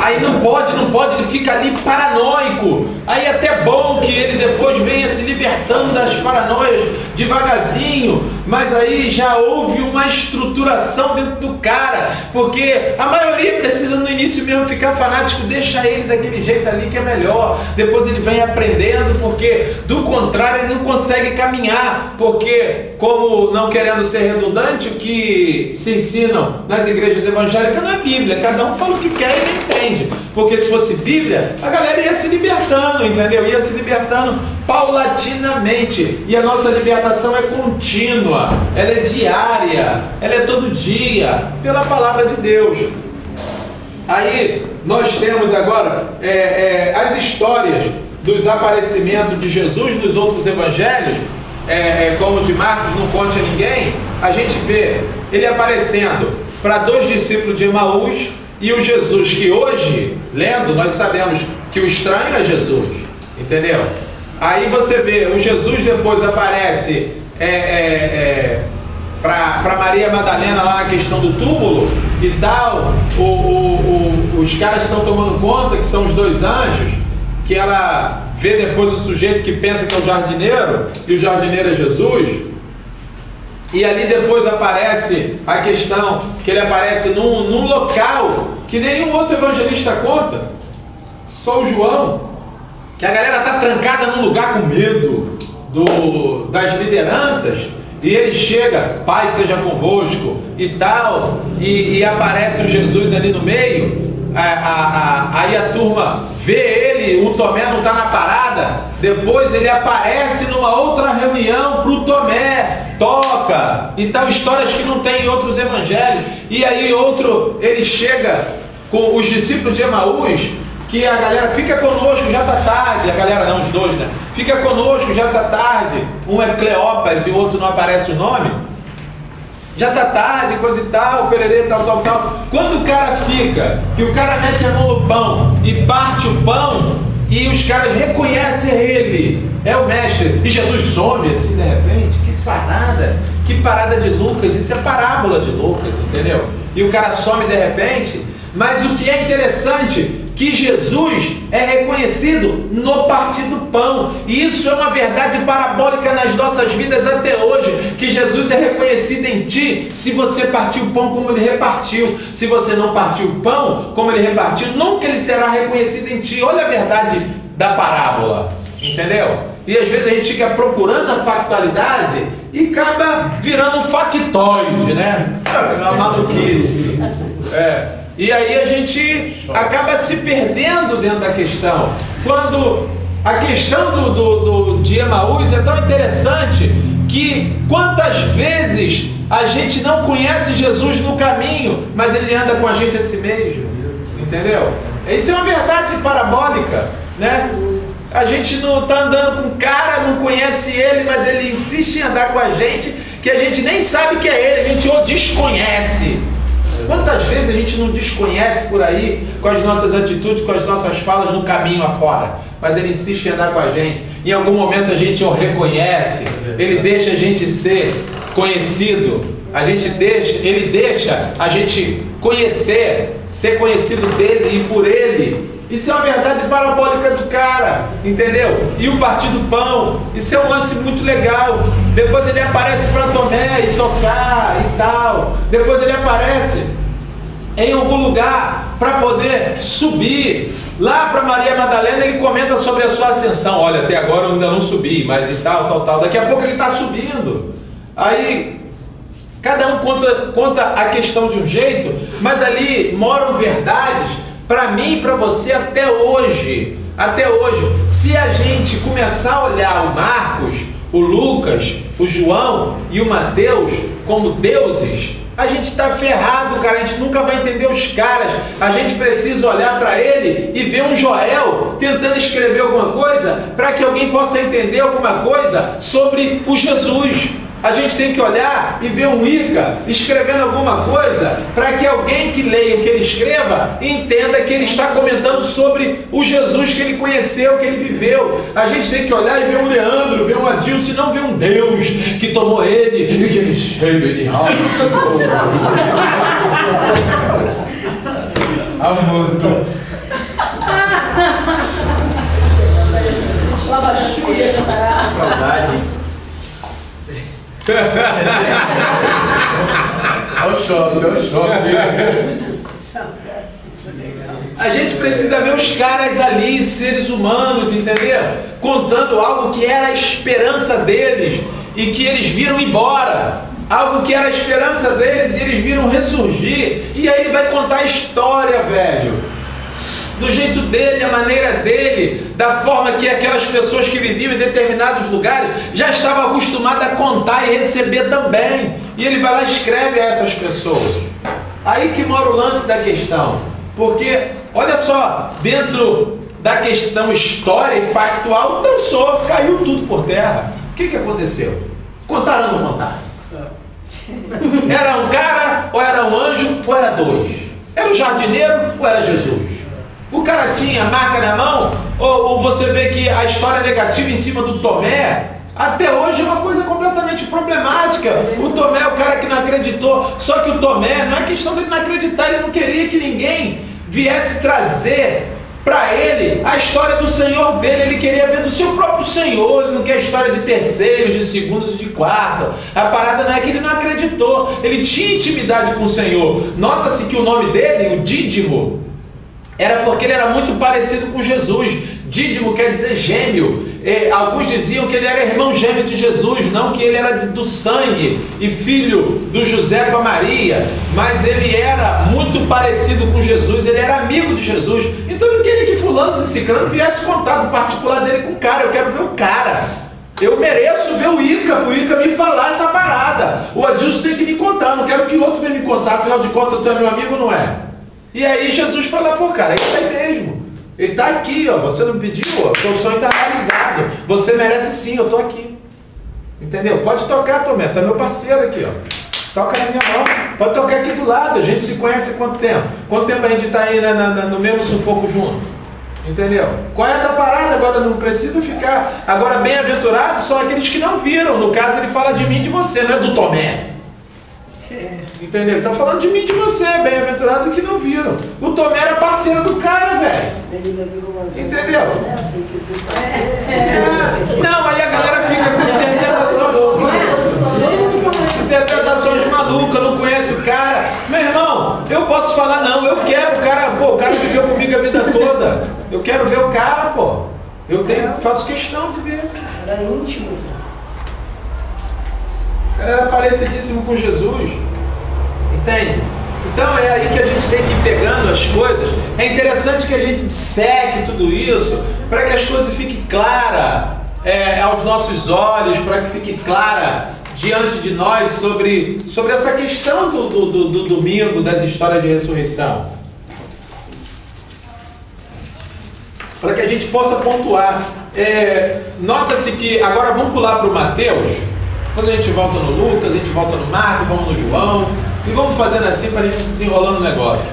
Aí não pode, ele fica ali paranoico. Aí é até bom que ele depois venha se libertando das paranoias devagarzinho, mas aí já houve uma estruturação dentro do cara, porque a maioria precisa no início mesmo ficar fanático, deixa ele daquele jeito ali que é melhor, depois ele vem aprendendo, porque do contrário ele não consegue caminhar, porque, como não querendo ser redundante, o que se ensinam nas igrejas evangélicas não é Bíblia, cada um fala o que quer e não entende, porque se fosse Bíblia, a galera ia se libertando, entendeu? Ia se libertando paulatinamente, e a nossa libertação é contínua, ela é diária, ela é todo dia, pela palavra de Deus. Aí nós temos agora as histórias dos aparecimentos de Jesus nos outros evangelhos, como o de Marcos, não conte a ninguém. A gente vê ele aparecendo para 2 discípulos de Emaús, e o Jesus que hoje, lendo, nós sabemos que o estranho é Jesus, entendeu? Aí você vê, o Jesus depois aparece para Maria Madalena lá na questão do túmulo e tal, os caras estão tomando conta, que são os dois anjos, que ela vê depois o sujeito que pensa que é o jardineiro, e o jardineiro é Jesus, e ali depois aparece a questão que ele aparece num local que nenhum outro evangelista conta, só o João, que a galera está trancada num lugar com medo das lideranças, e ele chega, Pai seja convosco e tal, e aparece o Jesus ali no meio. Aí a turma vê ele, o Tomé não está na parada, depois ele aparece numa outra reunião para o Tomé, toca e tal, histórias que não tem em outros evangelhos. E aí ele chega com os discípulos de Emaús, que a galera fica conosco, já está tarde, a galera não, os dois, né? Fica conosco, já está tarde, um é Cleopas e o outro não aparece o nome, já está tarde, coisa e tal, pererê, tal. Quando o cara fica, que o cara mete a mão no pão e parte o pão, e os caras reconhecem ele, é o mestre, e Jesus some assim de repente, que parada de Lucas, isso é parábola de Lucas, entendeu? E o cara some de repente, mas o que é interessante, que Jesus é reconhecido no partir do pão, e isso é uma verdade parabólica nas nossas vidas até hoje, que Jesus é reconhecido em ti, se você partir o pão como ele repartiu, se você não partir o pão como ele repartiu, nunca ele será reconhecido em ti. Olha a verdade da parábola, entendeu? E às vezes a gente fica procurando a factualidade e acaba virando um factoide, né? Uma maluquice. E aí a gente acaba se perdendo dentro da questão. Quando a questão de Emaús é tão interessante, que quantas vezes a gente não conhece Jesus no caminho, mas ele anda com a gente a si mesmo, entendeu? Isso é uma verdade parabólica, né? A gente não está andando com o cara, não conhece ele, mas ele insiste em andar com a gente, que a gente nem sabe que é ele, a gente o desconhece. Quantas vezes a gente não desconhece por aí, com as nossas atitudes, com as nossas falas no caminho afora, mas ele insiste em andar com a gente. Em algum momento a gente o reconhece, ele deixa a gente ser conhecido, ele deixa a gente conhecer, ser conhecido dele e por ele. Isso é uma verdade parabólica do cara, entendeu? E o partir do pão, isso é um lance muito legal. Depois ele aparece para Tomé e tocar e tal. Depois ele aparece em algum lugar para poder subir. Lá para Maria Madalena ele comenta sobre a sua ascensão. Olha, até agora eu ainda não subi, mas e tal. Daqui a pouco ele está subindo. Aí cada um conta a questão de um jeito, mas ali moram verdades para mim e para você até hoje. Se a gente começar a olhar o Marcos, o Lucas, o João e o Mateus como deuses, a gente está ferrado, cara. A gente nunca vai entender os caras. A gente precisa olhar para ele e ver um Joel tentando escrever alguma coisa para que alguém possa entender alguma coisa sobre o Jesus. A gente tem que olhar e ver um Ica escrevendo alguma coisa para que alguém que leia o que ele escreva entenda que ele está comentando sobre o Jesus que ele conheceu, que ele viveu. A gente tem que olhar e ver um Leandro, ver um Adilson, e não ver um Deus que tomou ele e que ele cheio de raiva. Amando. Saudade. Olha o choque. A gente precisa ver os caras ali, seres humanos, entendeu? Contando algo que era a esperança deles e que eles viram embora. Algo que era a esperança deles e eles viram ressurgir. E aí ele vai contar a história, velho. Do jeito dele, a maneira dele, da forma que aquelas pessoas que viviam em determinados lugares já estavam acostumadas a contar e receber também. E ele vai lá e escreve a essas pessoas. Aí que mora o lance da questão. Porque, olha só, dentro da questão história e factual, dançou, caiu tudo por terra. O que aconteceu? Contaram ou não contaram? Era um cara, ou era um anjo, ou era dois? Era o jardineiro, ou era Jesus? O cara tinha marca na mão, ou você vê que a história negativa em cima do Tomé, Até hoje é uma coisa completamente problemática. O Tomé é o cara que não acreditou. Só que o Tomé, não é questão dele não acreditar, ele não queria que ninguém viesse trazer para ele a história do Senhor dele. Ele queria ver do seu próprio Senhor. Ele não quer história de terceiros, de segundos e de quartos. A parada não é que ele não acreditou. Ele tinha intimidade com o Senhor. Nota-se que o nome dele, o Dídimo, era porque ele era muito parecido com Jesus. Dídimo quer dizer gêmeo. Alguns diziam que ele era irmão gêmeo de Jesus, não que ele era do sangue e filho do José com a Maria, mas ele era muito parecido com Jesus, ele era amigo de Jesus. Então ele queria que fulano e ciclano viesse contar do particular dele com o cara. Eu quero ver o cara. Eu mereço ver o Ica me falar essa parada. O Adilson tem que me contar, não quero que outro venha me contar, afinal de contas tu é meu amigo ou não é? E aí Jesus fala, pô cara, é isso aí mesmo. Ele está aqui, ó. Você não pediu, ó. Seu sonho está realizado. Você merece sim, eu estou aqui. Entendeu? Pode tocar, Tomé. Tu é meu parceiro aqui, ó. Toca na minha mão. Pode tocar aqui do lado. A gente se conhece há quanto tempo? Quanto tempo a gente está aí no mesmo sufoco junto? Entendeu? Qual é a da parada? Agora não precisa ficar. Agora, bem-aventurados são aqueles que não viram. No caso, ele fala de mim e de você, não é do Tomé. Entendeu? Ele está falando de mim e de você, bem-aventurado que não viram. O Tomé era parceiro do cara, velho. Entendeu? Não, aí a galera fica com interpretações malucas, não conhece o cara. Meu irmão, eu posso falar, não, eu quero, o cara, pô, o cara viveu comigo a vida toda. Eu quero ver o cara, pô. Faço questão de ver. Era íntimo. O cara era parecidíssimo com Jesus. Entende? Então é aí que a gente tem que ir pegando as coisas. É interessante que a gente seque tudo isso para que as coisas fiquem claras aos nossos olhos, para que fique clara diante de nós sobre essa questão do domingo, das histórias de ressurreição. Para que a gente possa pontuar. Nota-se que, agora vamos pular para o Mateus. Depois a gente volta no Lucas, a gente volta no Marcos, vamos no João. E vamos fazendo assim para a gente desenrolando o negócio.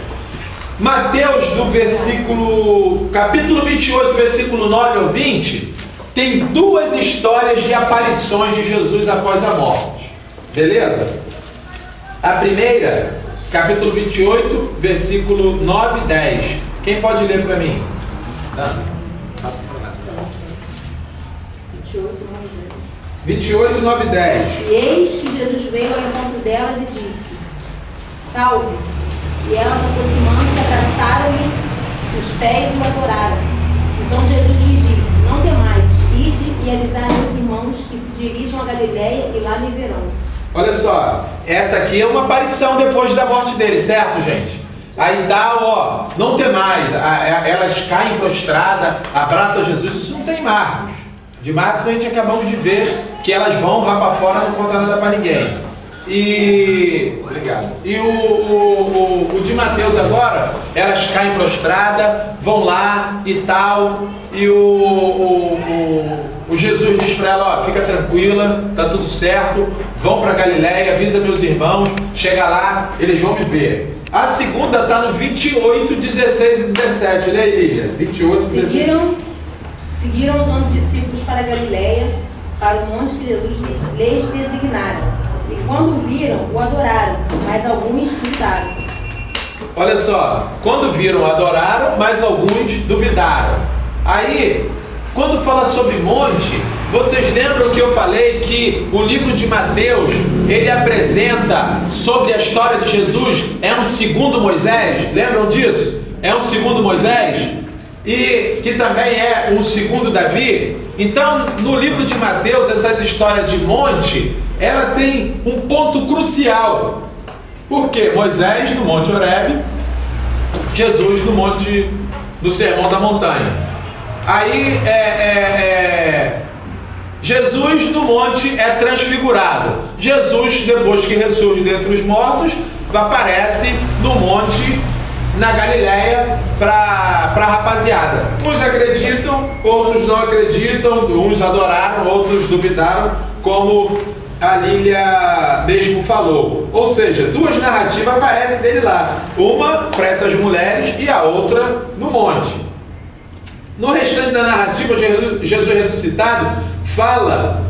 Mateus, capítulo 28, versículo 9 ao 20, tem duas histórias de aparições de Jesus após a morte. Beleza? A primeira, capítulo 28, versículo 9 e 10. Quem pode ler para mim? Tá. 28, 9 e 10. E eis que Jesus veio ao encontro delas e disse: Salve! E elas, aproximando-se, abraçaram-lhe os pés e o adoraram. Então Jesus lhes disse: Não temais, ide e avisai meus irmãos que se dirijam a Galiléia e lá me verão. Olha só, essa aqui é uma aparição depois da morte dele, certo, gente? Aí dá, ó, não temais, elas caem prostradas, abraçam Jesus, isso não tem Marcos. De Marcos a gente acabamos de ver que elas vão lá para fora, não conta nada para ninguém. Obrigado. E o de Mateus agora, elas caem prostradas, vão lá e tal, e o Jesus diz para ela, ó, fica tranquila, tá tudo certo, vão para Galiléia, avisa meus irmãos, chega lá, eles vão me ver. A segunda está no 28, 16 e 17, lê aí, Lília. 28, 16. Seguiram os 11 discípulos para Galiléia, para o monte que Jesus lhes designara. E quando viram, o adoraram, mas alguns duvidaram. Olha só, quando viram, adoraram, mas alguns duvidaram. Aí, quando fala sobre monte, vocês lembram que eu falei que o livro de Mateus, ele apresenta sobre a história de Jesus, é um segundo Moisés? Lembram disso? É um segundo Moisés? E que também é um segundo Davi. Então, no livro de Mateus, essa história de monte, ela tem um ponto crucial. Por quê? Moisés no Monte Horebe, Jesus no monte do Sermão da Montanha. Aí, Jesus no monte é transfigurado. Jesus, depois que ressurge dentre os mortos, aparece no monte na Galiléia para a rapaziada. Uns acreditam, outros não acreditam, uns adoraram, outros duvidaram, como a Lília mesmo falou. Ou seja, duas narrativas aparecem dele lá. Uma para essas mulheres e a outra no monte. No restante da narrativa, Jesus ressuscitado fala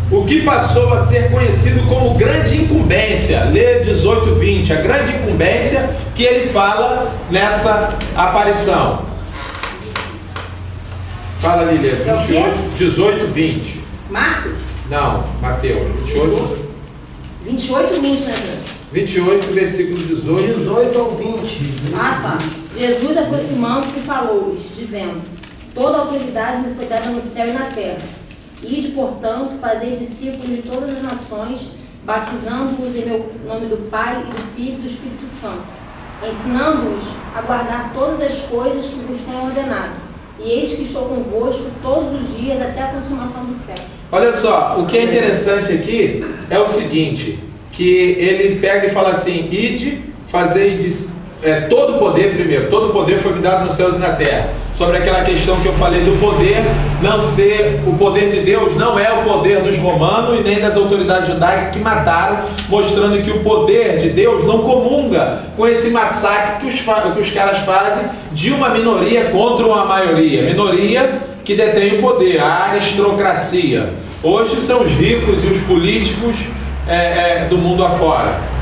o que passou a ser conhecido como grande incumbência. Lê 18:20, a grande incumbência que ele fala nessa aparição. Fala, Lília, 18:20. Marcos? Não, Mateus, 28:20, né, Deus? 28, versículo 18. 18 ao 20. Ah, tá. Jesus, aproximando-se, falou-lhes, dizendo: toda a autoridade me foi dada no céu e na terra. Ide, portanto, fazei discípulos de todas as nações, batizando-os em meu nome do Pai e do Filho e do Espírito Santo, ensinando-os a guardar todas as coisas que vos tenho ordenado. E eis que estou convosco todos os dias até a consumação do século. Olha só, o que é interessante aqui é o seguinte, que ele pega e fala assim: ide, fazei todo o poder primeiro, todo o poder foi me dado nos céus e na terra. Sobre aquela questão que eu falei do poder não ser, o poder de Deus não é o poder dos romanos e nem das autoridades judaicas que mataram, mostrando que o poder de Deus não comunga com esse massacre que os caras fazem de uma minoria contra uma maioria. Minoria que detém o poder, a aristocracia. Hoje são os ricos e os políticos do mundo afora.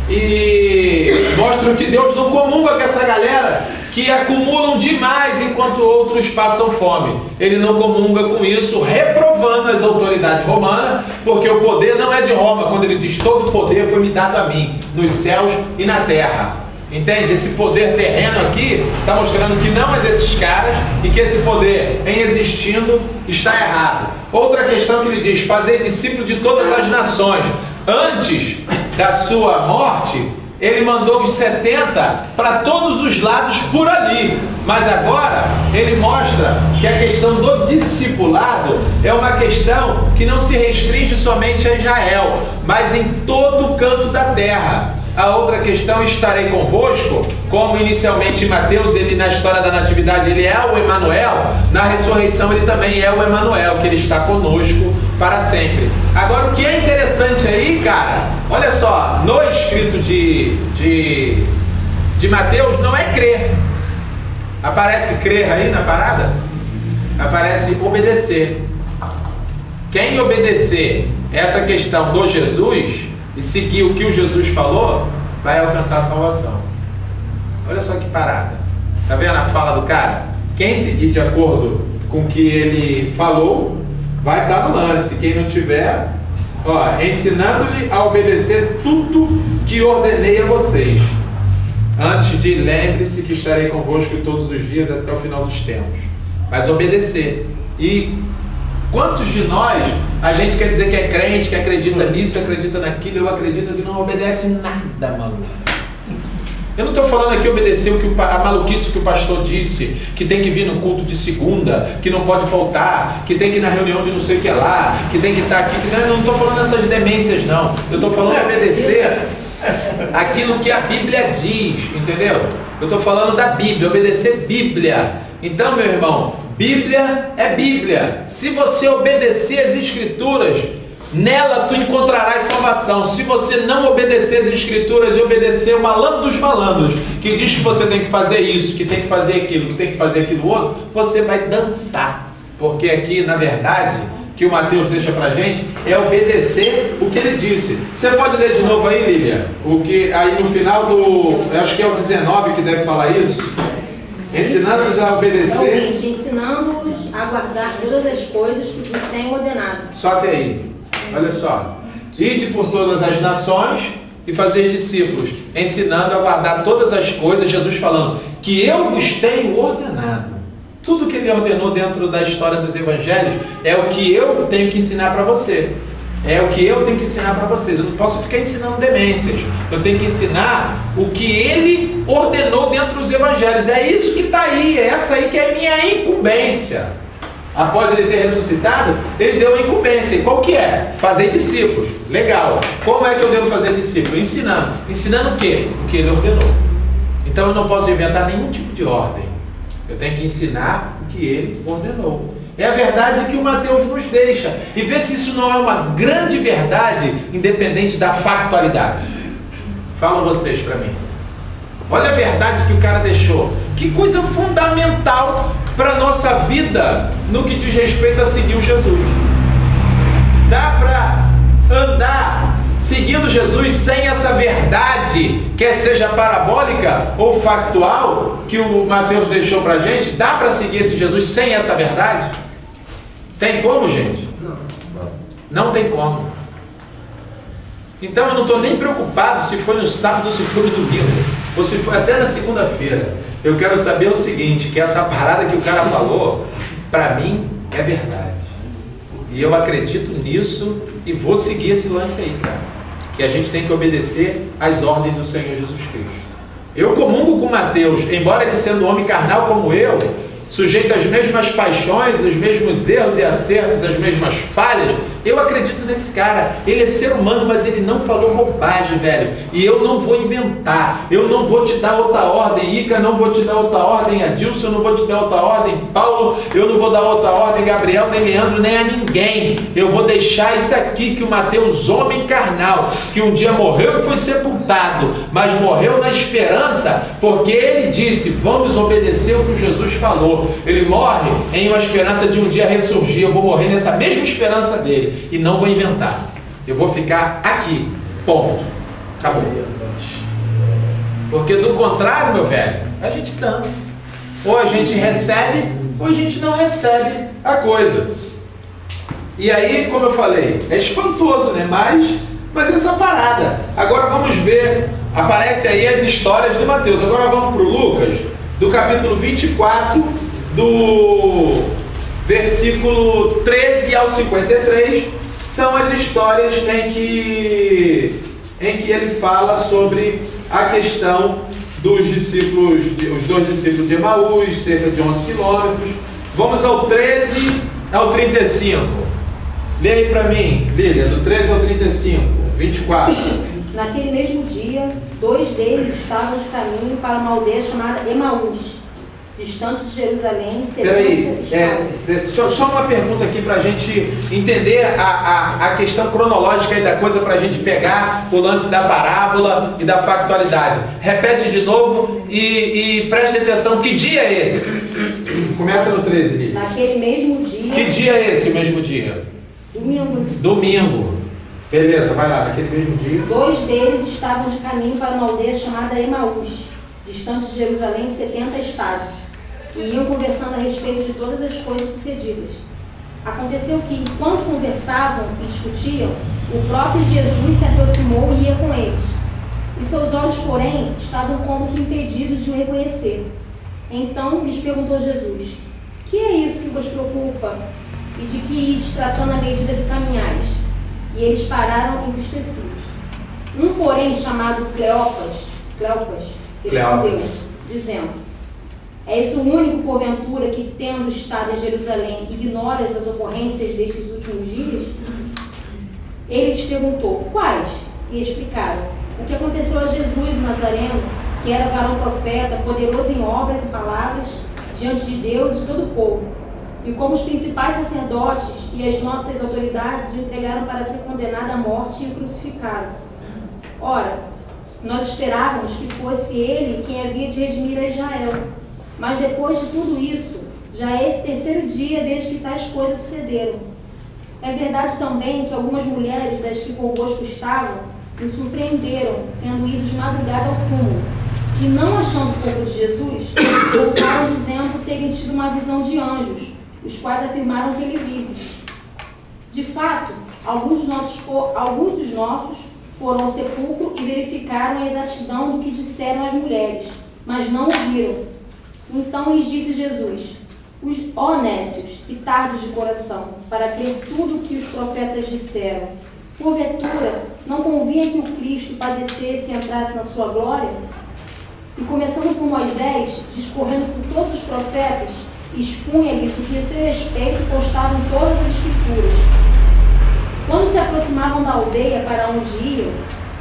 E mostram que Deus não comunga com essa galera que acumulam demais enquanto outros passam fome. Ele não comunga com isso, reprovando as autoridades romanas, porque o poder não é de Roma, quando ele diz todo o poder foi me dado a mim, nos céus e na terra. Entende? Esse poder terreno aqui está mostrando que não é desses caras e que esse poder, em existindo, está errado. Outra questão que ele diz: fazer discípulo de todas as nações. Antes da sua morte, ele mandou os 70 para todos os lados por ali. Mas agora ele mostra que a questão do discipulado é uma questão que não se restringe somente a Israel, mas em todo o canto da terra. A outra questão: estarei convosco, como inicialmente em Mateus, ele na história da natividade, ele é o Emanuel, na ressurreição ele também é o Emanuel, que ele está conosco para sempre. Agora, o que é interessante aí, cara, olha só, no escrito de Mateus não é crer. Aparece crer aí na parada? Aparece obedecer. Quem obedecer essa questão do Jesus e seguir o que o Jesus falou, vai alcançar a salvação. Olha só que parada. Tá vendo a fala do cara? Quem seguir de acordo com o que ele falou, vai estar no lance. Quem não tiver, ensinando-lhe a obedecer tudo que ordenei a vocês. Antes de lembre-se que estarei convosco todos os dias até o final dos tempos. Mas obedecer. E quantos de nós, a gente quer dizer que é crente, que acredita nisso, acredita naquilo, eu acredito que não obedece nada, maluco. Eu não estou falando aqui obedecer a maluquice que o pastor disse, que tem que vir no culto de segunda, que não pode faltar, que tem que ir na reunião de não sei o que lá, que tem que estar aqui, eu não estou falando dessas demências não. Eu estou falando obedecer aquilo que a Bíblia diz, entendeu? Eu estou falando da Bíblia, obedecer Bíblia. Então, meu irmão, Bíblia é Bíblia. Se você obedecer as Escrituras, nela tu encontrarás salvação. Se você não obedecer as Escrituras e obedecer o malandro dos malandros, que diz que você tem que fazer isso, que tem que fazer aquilo, que tem que fazer aquilo outro, você vai dançar. Porque aqui, na verdade, que o Mateus deixa pra gente é obedecer o que ele disse. Você pode ler de novo aí, Lília? O que aí no final do, acho que é o 19 que deve falar isso. Ensinando-os a obedecer. Ensinando-os a guardar todas as coisas que vos tenho ordenado. Só até aí. Olha só. Ide por todas as nações e fazeis discípulos, ensinando a guardar todas as coisas, Jesus falando, que eu vos tenho ordenado. Tudo que ele ordenou dentro da história dos evangelhos é o que eu tenho que ensinar para você. É o que eu tenho que ensinar para vocês. Eu não posso ficar ensinando demências. Eu tenho que ensinar o que ele ordenou dentro dos evangelhos. É isso que está aí. É essa aí que é a minha incumbência. Após ele ter ressuscitado, ele deu uma incumbência. E qual que é? Fazer discípulos. Legal. Como é que eu devo fazer discípulos? Ensinando. Ensinando o quê? O que ele ordenou. Então eu não posso inventar nenhum tipo de ordem. Eu tenho que ensinar o que ele ordenou. É a verdade que o Mateus nos deixa. E vê se isso não é uma grande verdade, independente da factualidade. Falam vocês para mim. Olha a verdade que o cara deixou. Que coisa fundamental para a nossa vida no que diz respeito a seguir o Jesus. Dá para andar seguindo Jesus sem essa verdade, quer seja parabólica ou factual, que o Mateus deixou para a gente? Dá para seguir esse Jesus sem essa verdade? Tem como, gente? Não tem como. Então eu não estou nem preocupado se foi no sábado ou se foi no domingo, ou se foi até na segunda-feira. Eu quero saber o seguinte, que essa parada que o cara falou, para mim, é verdade. E eu acredito nisso e vou seguir esse lance aí, cara. Que a gente tem que obedecer às ordens do Senhor Jesus Cristo. Eu comungo com Mateus, embora ele sendo homem carnal como eu, sujeito às mesmas paixões, os mesmos erros e acertos, as mesmas falhas, eu acredito nesse cara. Ele é ser humano, mas ele não falou bobagem, velho. E eu não vou inventar. Eu não vou te dar outra ordem, Ica, não vou te dar outra ordem, Adilson, eu não vou te dar outra ordem, Paulo, eu não vou dar outra ordem, Gabriel, nem Leandro, nem a ninguém. Eu vou deixar isso aqui que o Mateus, homem carnal, que um dia morreu e foi sepultado, mas morreu na esperança, porque ele disse, vamos obedecer o que Jesus falou. Ele morre em uma esperança de um dia ressurgir. Eu vou morrer nessa mesma esperança dele e não vou inventar. Eu vou ficar aqui, ponto, acabou. Porque do contrário, meu velho, a gente dança. Ou a gente recebe ou a gente não recebe a coisa. E aí, como eu falei, é espantoso, né? Mas essa parada. Agora vamos ver, aparece aí as histórias de Mateus. Agora vamos para o Lucas, do capítulo 24, do versículo 13 ao 53, são as histórias em que ele fala sobre a questão dos discípulos, os 2 discípulos de Emaús, cerca de 11 quilômetros. Vamos ao 13 ao 35. Lê aí para mim, Lília, do 13 ao 35, 24. Naquele mesmo dia, 2 deles estavam de caminho para uma aldeia chamada Emaús, distante de Jerusalém, 70 estados. Só uma pergunta aqui para a gente entender a questão cronológica aí da coisa, para a gente pegar o lance da parábola e da factualidade. Repete de novo e preste atenção, que dia é esse? Começa no 13, Lídia. Naquele mesmo dia... Que dia é esse, o mesmo dia? Domingo. Beleza, vai lá, naquele mesmo dia. 2 deles estavam de caminho para uma aldeia chamada Emaús, distante de Jerusalém, 70 estádios, e iam conversando a respeito de todas as coisas sucedidas. Aconteceu que, enquanto conversavam e discutiam, o próprio Jesus se aproximou e ia com eles. E seus olhos, porém, estavam como que impedidos de o reconhecer. Então lhes perguntou Jesus: que é isso que vos preocupa? E de que ides tratando à medida que caminhais? E eles pararam entristecidos. Um, porém, chamado Cleopas, respondeu, dizendo: és o único, porventura, que, tendo estado em Jerusalém, ignoras as ocorrências destes últimos dias? Ele lhes perguntou: quais? E explicaram o que aconteceu a Jesus o Nazareno, que era varão profeta, poderoso em obras e palavras, diante de Deus e de todo o povo. E como os principais sacerdotes e as nossas autoridades o entregaram para ser condenado à morte e o crucificaram. Ora, nós esperávamos que fosse ele quem havia de redimir a Israel. Mas depois de tudo isso, já é esse 3º dia desde que tais coisas sucederam. É verdade também que algumas mulheres das que convosco estavam nos surpreenderam, tendo ido de madrugada ao túmulo, e não achando o corpo de Jesus, voltaram dizendo terem tido uma visão de anjos, os quais afirmaram que ele vive. De fato, alguns dos nossos foram ao sepulcro e verificaram a exatidão do que disseram as mulheres, mas não ouviram. Então lhes disse Jesus: ó nécios e tardos de coração, para crer tudo o que os profetas disseram. Porventura, não convinha que o Cristo padecesse e entrasse na sua glória? E começando por Moisés, discorrendo por todos os profetas, expunha-lhes o que a seu respeito constavam todas as Escrituras. Quando se aproximavam da aldeia para onde iam,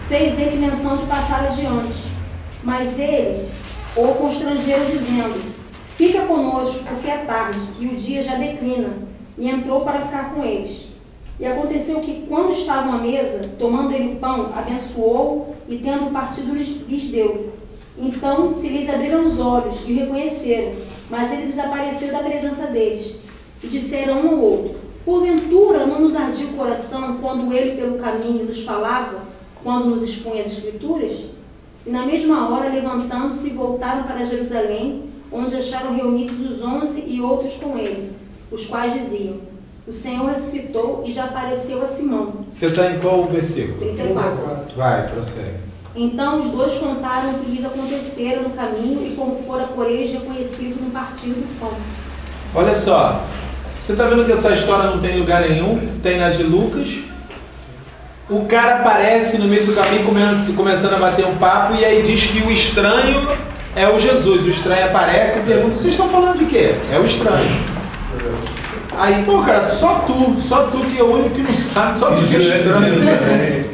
fez ele menção de passar adiante. Mas ele o constrangeram, dizendo: fica conosco, porque é tarde, e o dia já declina. E entrou para ficar com eles. E aconteceu que, quando estavam à mesa, tomando ele o pão, abençoou e, tendo partido, lhes deu. Então se lhes abriram os olhos e o reconheceram, mas ele desapareceu da presença deles. E disseram um ao outro: Porventura não nos ardia o coração quando ele pelo caminho nos falava, quando nos expunha as Escrituras? E na mesma hora, levantando-se, voltaram para Jerusalém, onde acharam reunidos os 11 e outros com ele, os quais diziam: o Senhor ressuscitou e já apareceu a Simão. Você está em qual versículo? 34. Vai, prossegue. Então os dois contaram o que lhes acontecera no caminho e como fora por eles reconhecido no partir do pão. Olha só, você está vendo que essa história não tem lugar nenhum? Tem na de Lucas. O cara aparece no meio do caminho, começando a bater um papo, e aí diz que o estranho é o Jesus. O estranho aparece e pergunta: vocês estão falando de quê? É o estranho. Aí, pô, cara, só tu que é o único que não sabe, só tu que é estranho.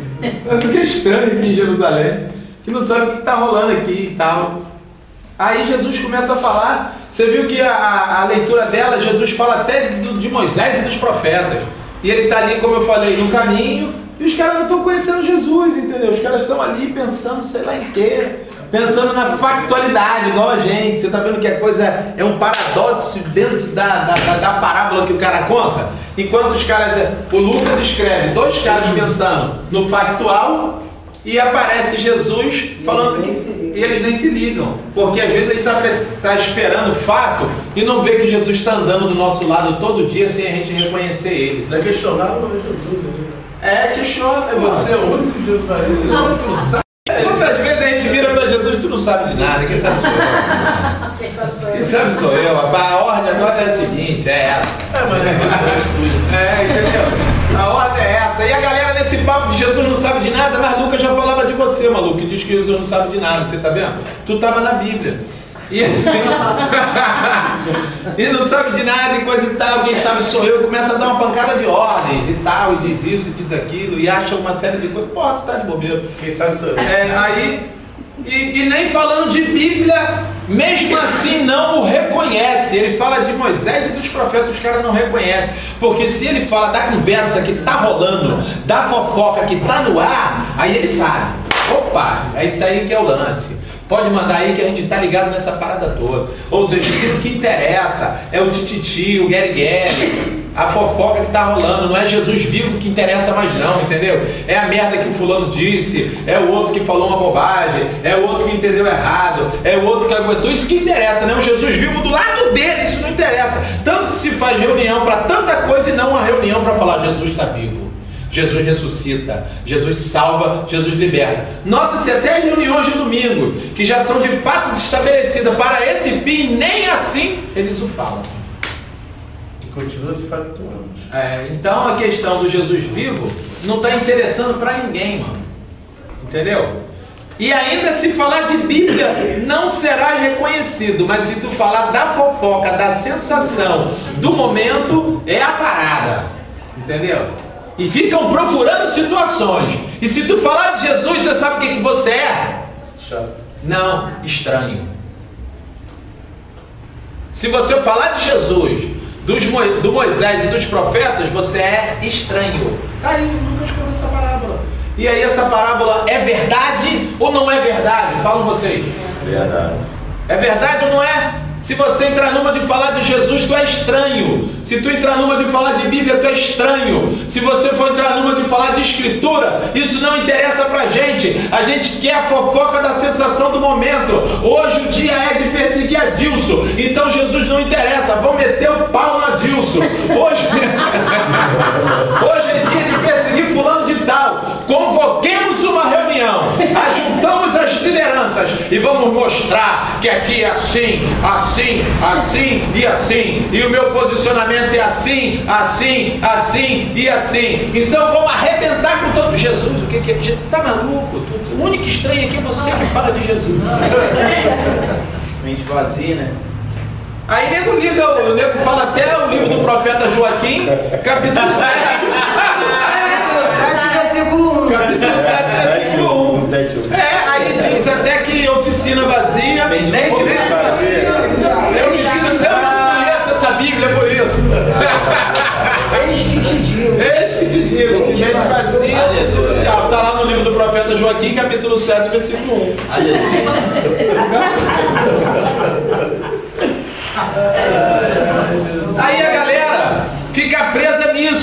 Tu que é estranho aqui em Jerusalém, que não sabe o que está rolando aqui e tal. Aí Jesus começa a falar. Você viu que a leitura dela, Jesus fala até de Moisés e dos profetas. E ele está ali, como eu falei, no caminho, e os caras não estão conhecendo Jesus, entendeu? Os caras estão ali pensando, sei lá em quê, pensando na factualidade, igual a gente. Você está vendo que a coisa é um paradoxo dentro da parábola que o cara conta? Enquanto os caras, o Lucas escreve, dois caras pensando no factual, e aparece Jesus falando que e eles nem se ligam, porque às vezes ele está esperando o fato e não vê que Jesus está andando do nosso lado todo dia sem a gente reconhecer ele. Não é questionar, não é Jesus, né? É, questiona. É você é o único Jerusalém. Não, tu não sabe. Quantas vezes a gente vira para Jesus e tu não sabe de nada? Quem sabe sou eu. Quem sabe sou eu. A ordem agora é a seguinte, é essa. Entendeu? A ordem é essa. E a galera nesse papo de Jesus não sabe de nada, mas Lucas já falava de você, maluco, que diz que Jesus não sabe de nada. Você tá vendo? Tu estava na Bíblia. E não sabe de nada e coisa e tal, quem sabe sou eu, começa a dar uma pancada de ordens e tal, e diz isso, e diz aquilo, e acha uma série de coisas. Porra, tu tá de bobeira. Quem sabe sou eu. E nem falando de Bíblia, mesmo assim não o reconhece. Ele fala de Moisés e dos profetas, os caras não reconhecem. Porque se ele fala da conversa que tá rolando, da fofoca que tá no ar, aí ele sabe. Opa, é isso aí que é o lance. Pode mandar aí que a gente tá ligado nessa parada toda. Ou seja, o que interessa é o tititi, o guerigueri, a fofoca que tá rolando. Não é Jesus vivo que interessa mais não, entendeu? É a merda que o fulano disse, é o outro que falou uma bobagem, é o outro que entendeu errado, é o outro que aguentou. Isso que interessa, né? O Jesus vivo do lado dele, isso não interessa. Tanto que se faz reunião para tanta coisa e não uma reunião para falar Jesus está vivo. Jesus ressuscita, Jesus salva, Jesus liberta. Nota-se até as reuniões de domingo, que já são de fato estabelecidas para esse fim, nem assim eles o falam. E continua se factuando. Então a questão do Jesus vivo não está interessando para ninguém, mano. Entendeu? E ainda se falar de Bíblia, não será reconhecido. Mas se tu falar da fofoca, da sensação, do momento, é a parada. Entendeu? E ficam procurando situações. E se tu falar de Jesus, você sabe o que você é? Chato. Não, estranho. Se você falar de Jesus, do Moisés e dos profetas, você é estranho. Tá aí, nunca escolheu essa parábola. E aí essa parábola é verdade ou não é verdade? Falam vocês. Verdade. É verdade ou não é? Se você entrar numa de falar de Jesus, tu é estranho. Se tu entrar numa de falar de Bíblia, tu é estranho. Se você for entrar numa de falar de Escritura, isso não interessa pra gente. A gente quer a fofoca da sensação do momento. Hoje o dia é de perseguir a Dilson. Então Jesus não interessa. Vão meter o pau na Dilson. Hoje é dia de perseguir fulano de tal. Convoquemos uma reunião. Ajuntamos as lideranças e vamos mostrar que aqui é assim, assim, assim e assim. E o meu posicionamento é assim, assim, assim e assim. Então vamos arrebentar com todo Jesus. O que é? Tá maluco? O único estranho aqui é você que fala de Jesus. Mente vazia, né? Aí o nego fala até o livro do profeta Joaquim, capítulo 7. Capítulo 7, versículo 1. Aí diz até que oficina vazia. Mente vazia. Eu não conheço essa Bíblia por isso. Eis que te digo. Eis que te digo, que mente vazia. Está lá no livro do profeta Joaquim, capítulo 7, versículo 1. Aí a galera fica presa nisso.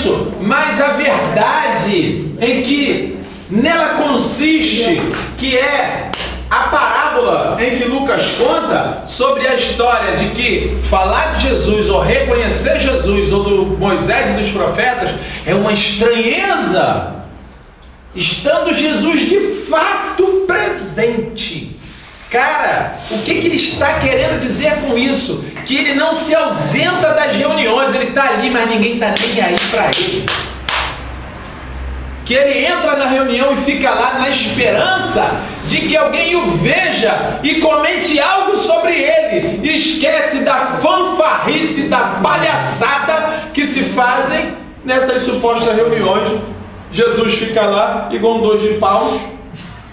em que nela consiste, que é a parábola em que Lucas conta sobre a história de que falar de Jesus ou reconhecer Jesus ou do Moisés e dos profetas é uma estranheza, estando Jesus de fato presente. Cara, o que ele está querendo dizer com isso? Que ele não se ausenta das reuniões, ele está ali, mas ninguém está nem aí para ele. Que ele entra na reunião e fica lá na esperança de que alguém o veja e comente algo sobre ele. E esquece da fanfarrice, da palhaçada que se fazem nessas supostas reuniões. Jesus fica lá igual um dois de paus,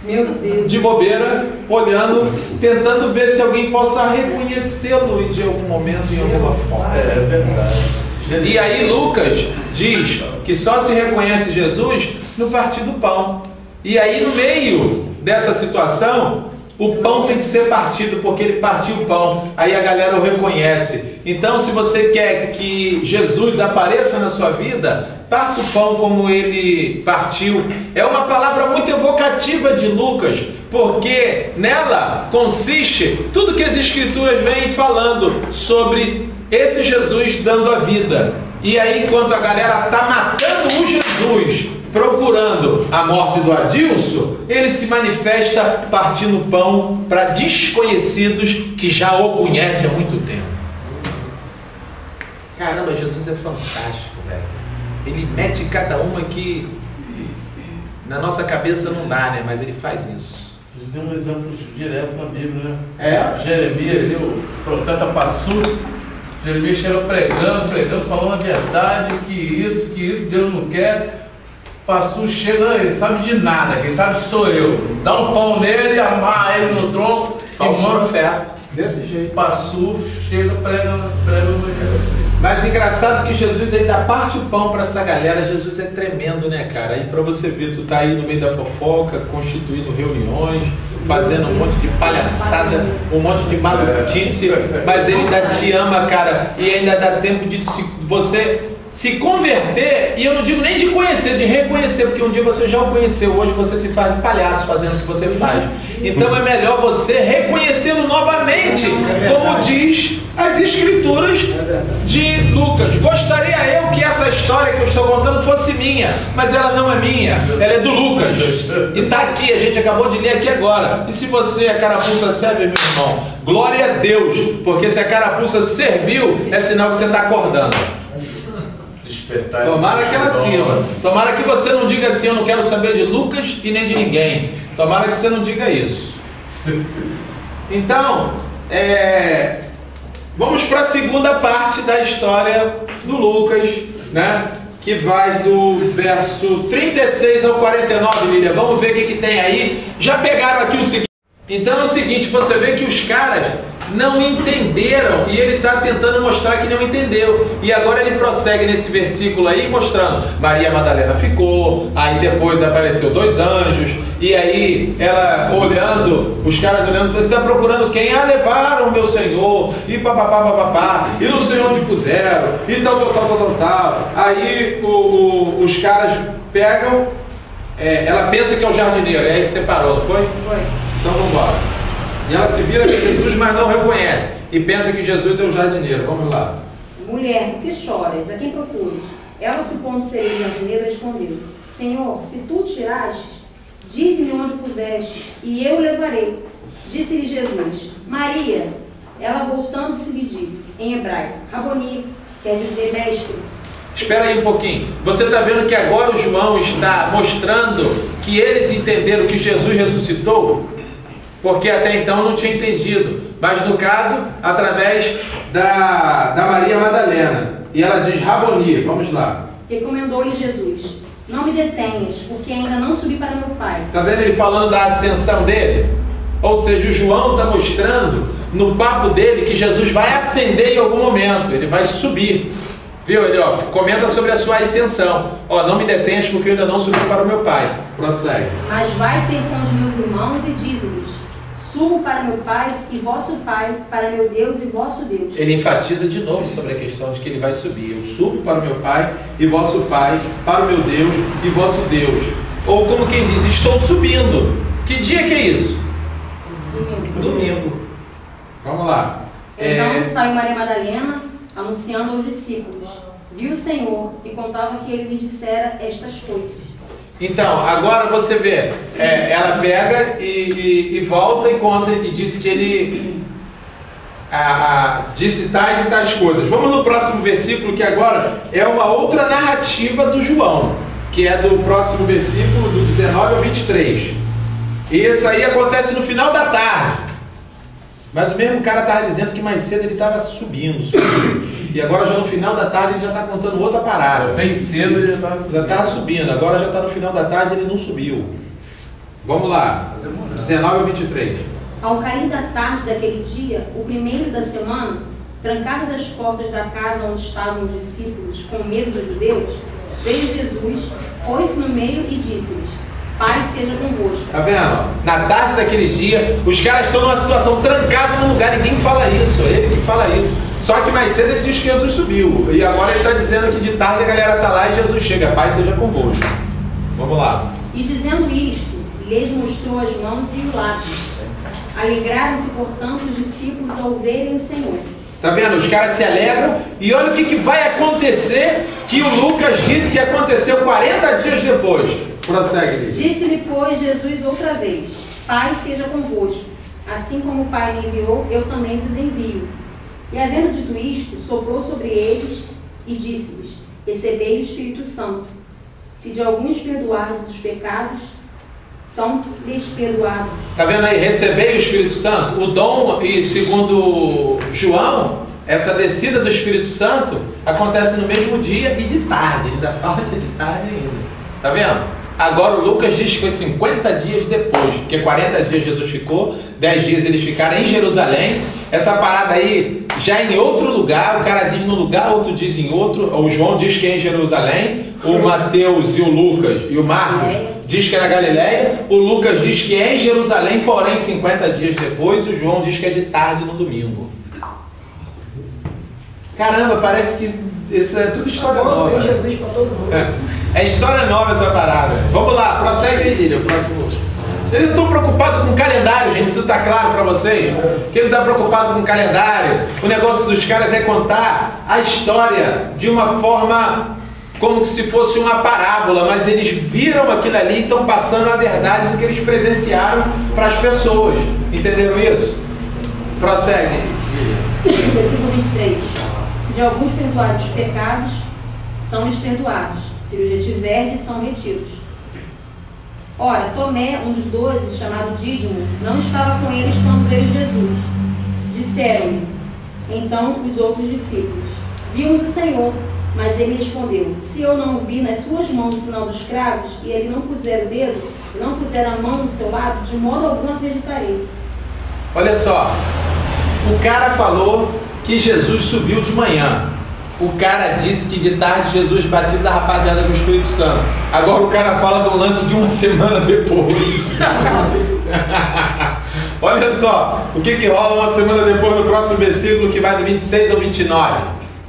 Meu Deus. de bobeira, olhando, tentando ver se alguém possa reconhecê-lo de algum momento, em alguma forma. É verdade. E aí Lucas diz que só se reconhece Jesus no partir do pão. E aí no meio dessa situação, o pão tem que ser partido, porque ele partiu o pão. Aí a galera o reconhece. Então, se você quer que Jesus apareça na sua vida, parta o pão como ele partiu. É uma palavra muito evocativa de Lucas, porque nela consiste tudo que as Escrituras vêm falando sobre esse Jesus dando a vida. E aí, enquanto a galera está matando o Jesus, procurando a morte do Adilson, ele se manifesta partindo pão para desconhecidos que já o conhecem há muito tempo. Caramba, Jesus é fantástico, velho. Ele mete cada uma que na nossa cabeça não dá, né? Mas ele faz isso. A gente tem um exemplo direto na Bíblia, né? É? Jeremias, ali, o profeta Passu. Jeremias chega pregando, falando a verdade, que isso Deus não quer. Passu chega, ele sabe de nada, quem sabe sou eu. Dá um pau nele, amarra ele no tronco Falso e manda. profeta. Desse jeito. Passu chega, prega o evangelho. Mas engraçado que Jesus ainda parte o pão para essa galera. Jesus é tremendo, né, cara? Aí para você ver, tu tá aí no meio da fofoca, constituindo reuniões, fazendo um monte de palhaçada, um monte de maluquice, mas ele ainda te ama, cara, e ainda dá tempo de você se converter, e eu não digo nem de conhecer, de reconhecer, porque um dia você já o conheceu, hoje você se faz de palhaço fazendo o que você faz. Então é melhor você reconhecê-lo novamente, como diz as Escrituras de Lucas. Gostaria eu que essa história que eu estou contando fosse minha, mas ela não é minha, ela é do Lucas. E está aqui, a gente acabou de ler aqui agora. E se você, a carapuça serve, meu irmão, glória a Deus, porque se a carapuça serviu, é sinal que você está acordando. Tomara que ela sirva. Tomara que você não diga assim, eu não quero saber de Lucas e nem de ninguém. Tomara que você não diga isso. Então, vamos para a segunda parte da história do Lucas, né? Que vai do verso 36 ao 49, Lília. Vamos ver o que tem aí. Já pegaram aqui o seguinte. Então é o seguinte, você vê que os caras não entenderam e ele está tentando mostrar que não entendeu. E agora ele prossegue nesse versículo aí mostrando, Maria Madalena ficou, aí depois apareceu 2 anjos, e aí ela olhando, os caras olhando, ele está procurando quem? Ah, levaram o meu Senhor, e papapá, papapá, e no Senhor onde puseram, e tal. Aí os caras pegam, ela pensa que é o jardineiro, é aí que separou, não foi? Foi. Então vamos embora. E ela se vira para Jesus, mas não reconhece. E pensa que Jesus é o jardineiro. Vamos lá. Mulher, por que choras? A quem procuras? Ela, supondo ser o jardineiro, respondeu: Senhor, se tu o tirastes, dize-me onde puseste, e eu o levarei. Disse-lhe Jesus: Maria. Ela, voltando-se, lhe disse, em hebraico, Raboni, quer dizer mestre. Espera aí um pouquinho. Você está vendo que agora o João está mostrando que eles entenderam que Jesus ressuscitou? Porque até então não tinha entendido, mas no caso, através da Maria Madalena. E ela diz, Raboni, vamos lá. Recomendou-lhe Jesus: Não me detenhas, porque ainda não subi para meu Pai. Está vendo ele falando da ascensão dele? Ou seja, o João está mostrando no papo dele que Jesus vai ascender em algum momento, ele vai subir. Viu? Ele comenta sobre a sua ascensão. Não me detenhas porque eu ainda não subi para o meu Pai. Prossegue. Mas vai ter com os meus irmãos e dize-lhes: Subo para meu Pai e vosso Pai, para meu Deus e vosso Deus. Ele enfatiza de novo sobre a questão de que ele vai subir. Eu subo para o meu Pai e vosso Pai, para o meu Deus e vosso Deus. Ou como quem diz, estou subindo. Que dia que é isso? Domingo. Vamos lá. Então saiu Maria Madalena, anunciando aos discípulos. Viu o Senhor e contava que ele lhe dissera estas coisas. Então, agora você vê, ela pega e volta e conta e diz que ele disse tais e tais coisas. Vamos no próximo versículo, que agora é uma outra narrativa do João, que é do próximo versículo, do 19 ao 23. E isso aí acontece no final da tarde. Mas o mesmo cara estava dizendo que mais cedo ele estava subindo. E agora já no final da tarde ele já está contando outra parada. Bem cedo ele já estava subindo. Já estava subindo, agora já está no final da tarde ele não subiu. Vamos lá, 19 ao 23. Ao cair da tarde daquele dia, o primeiro da semana, trancadas as portas da casa onde estavam os discípulos, com medo dos judeus, veio Jesus, pôs-se no meio e disse-lhes: Paz seja convosco. Tá vendo? Na tarde daquele dia, os caras estão numa situação trancada num lugar, ninguém fala isso, é ele que fala isso. Só que mais cedo ele diz que Jesus subiu. E agora ele está dizendo que de tarde a galera está lá e Jesus chega. Paz seja convosco. Vamos lá. E dizendo isto, lhes mostrou as mãos e o lado. Alegraram-se, portanto, os discípulos ao verem o Senhor. Tá vendo? Os caras se alegram. E olha o que vai acontecer, que o Lucas disse que aconteceu 40 dias depois. Prossegue. Disse-lhe, pois, Jesus outra vez: Pai seja convosco. Assim como o Pai me enviou, eu também vos envio. E havendo dito isto, soprou sobre eles e disse-lhes: Recebei o Espírito Santo. Se de alguns perdoados os pecados, são-lhes perdoados. Tá vendo aí? Recebei o Espírito Santo. O dom, e segundo João, essa descida do Espírito Santo acontece no mesmo dia e de tarde. Ainda falta de tarde ainda. Tá vendo? Agora o Lucas diz que foi 50 dias depois, porque 40 dias Jesus ficou, 10 dias eles ficaram em Jerusalém. Essa parada aí já em outro lugar, o cara diz num lugar, outro diz em outro. O João diz que é em Jerusalém, o Mateus e o Lucas e o Marcos diz que é na Galileia, o Lucas diz que é em Jerusalém, porém 50 dias depois, o João diz que é de tarde no domingo. Caramba, parece que isso é tudo história nova. Tem Jesus para todo mundo. É história nova essa parada. Vamos lá, prossegue aí, Lília, o próximo. Eles não estão preocupados com o calendário, gente, isso está claro para vocês? Que ele está preocupado com o calendário. O negócio dos caras é contar a história de uma forma como se fosse uma parábola, mas eles viram aquilo ali e estão passando a verdade do que eles presenciaram para as pessoas. Entenderam isso? Prossegue. Versículo 23. Se de alguns perdoados os pecados, são-lhes perdoados. Se os retiverdes, são retidos. Ora, Tomé, um dos 12, chamado Dídimo, não estava com eles quando veio Jesus. Disseram-lhe, então, os outros discípulos: Vimos o Senhor. Mas ele respondeu: Se eu não vi nas suas mãos o sinal dos cravos, e ele não puser o dedo, e não puser a mão no seu lado, de modo algum acreditarei. Olha só, o cara falou que Jesus subiu de manhã. O cara disse que de tarde Jesus batiza a rapaziada com o Espírito Santo. Agora o cara fala do lance de uma semana depois. Olha só, o que rola uma semana depois no próximo versículo, que vai do 26 ao 29.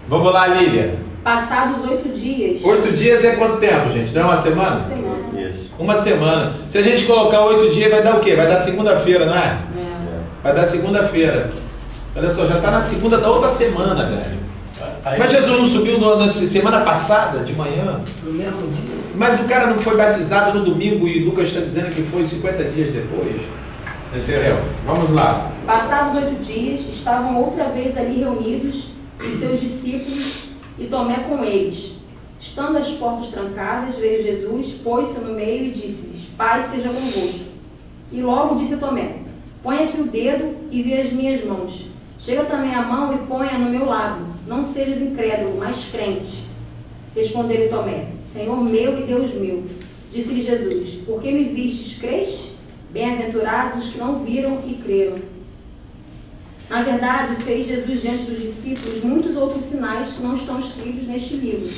Vamos lá, Lília. Passados 8 dias. 8 dias é quanto tempo, gente? Não é uma semana? Uma semana. Uma semana. Se a gente colocar 8 dias, vai dar o quê? Vai dar segunda-feira, não é? Vai dar segunda-feira. Olha só, já está na segunda da outra semana, velho. Mas Jesus não subiu na semana passada, de manhã? No mesmo dia. Mas o cara não foi batizado no domingo e Lucas está dizendo que foi 50 dias depois? Entendeu? Vamos lá. Passados 8 dias, estavam outra vez ali reunidos os seus discípulos e Tomé com eles. Estando as portas trancadas, veio Jesus, pôs-se no meio e disse-lhes: Paz seja convosco. E logo disse a Tomé: Põe aqui o dedo e vê as minhas mãos. Chega também a mão e põe-a no meu lado. Não sejas incrédulo, mas crente. Respondeu-lhe Tomé: Senhor meu e Deus meu. Disse-lhe Jesus: Por que me vistes, creste? Bem-aventurados os que não viram e creram. Na verdade, fez Jesus diante dos discípulos muitos outros sinais que não estão escritos neste livro.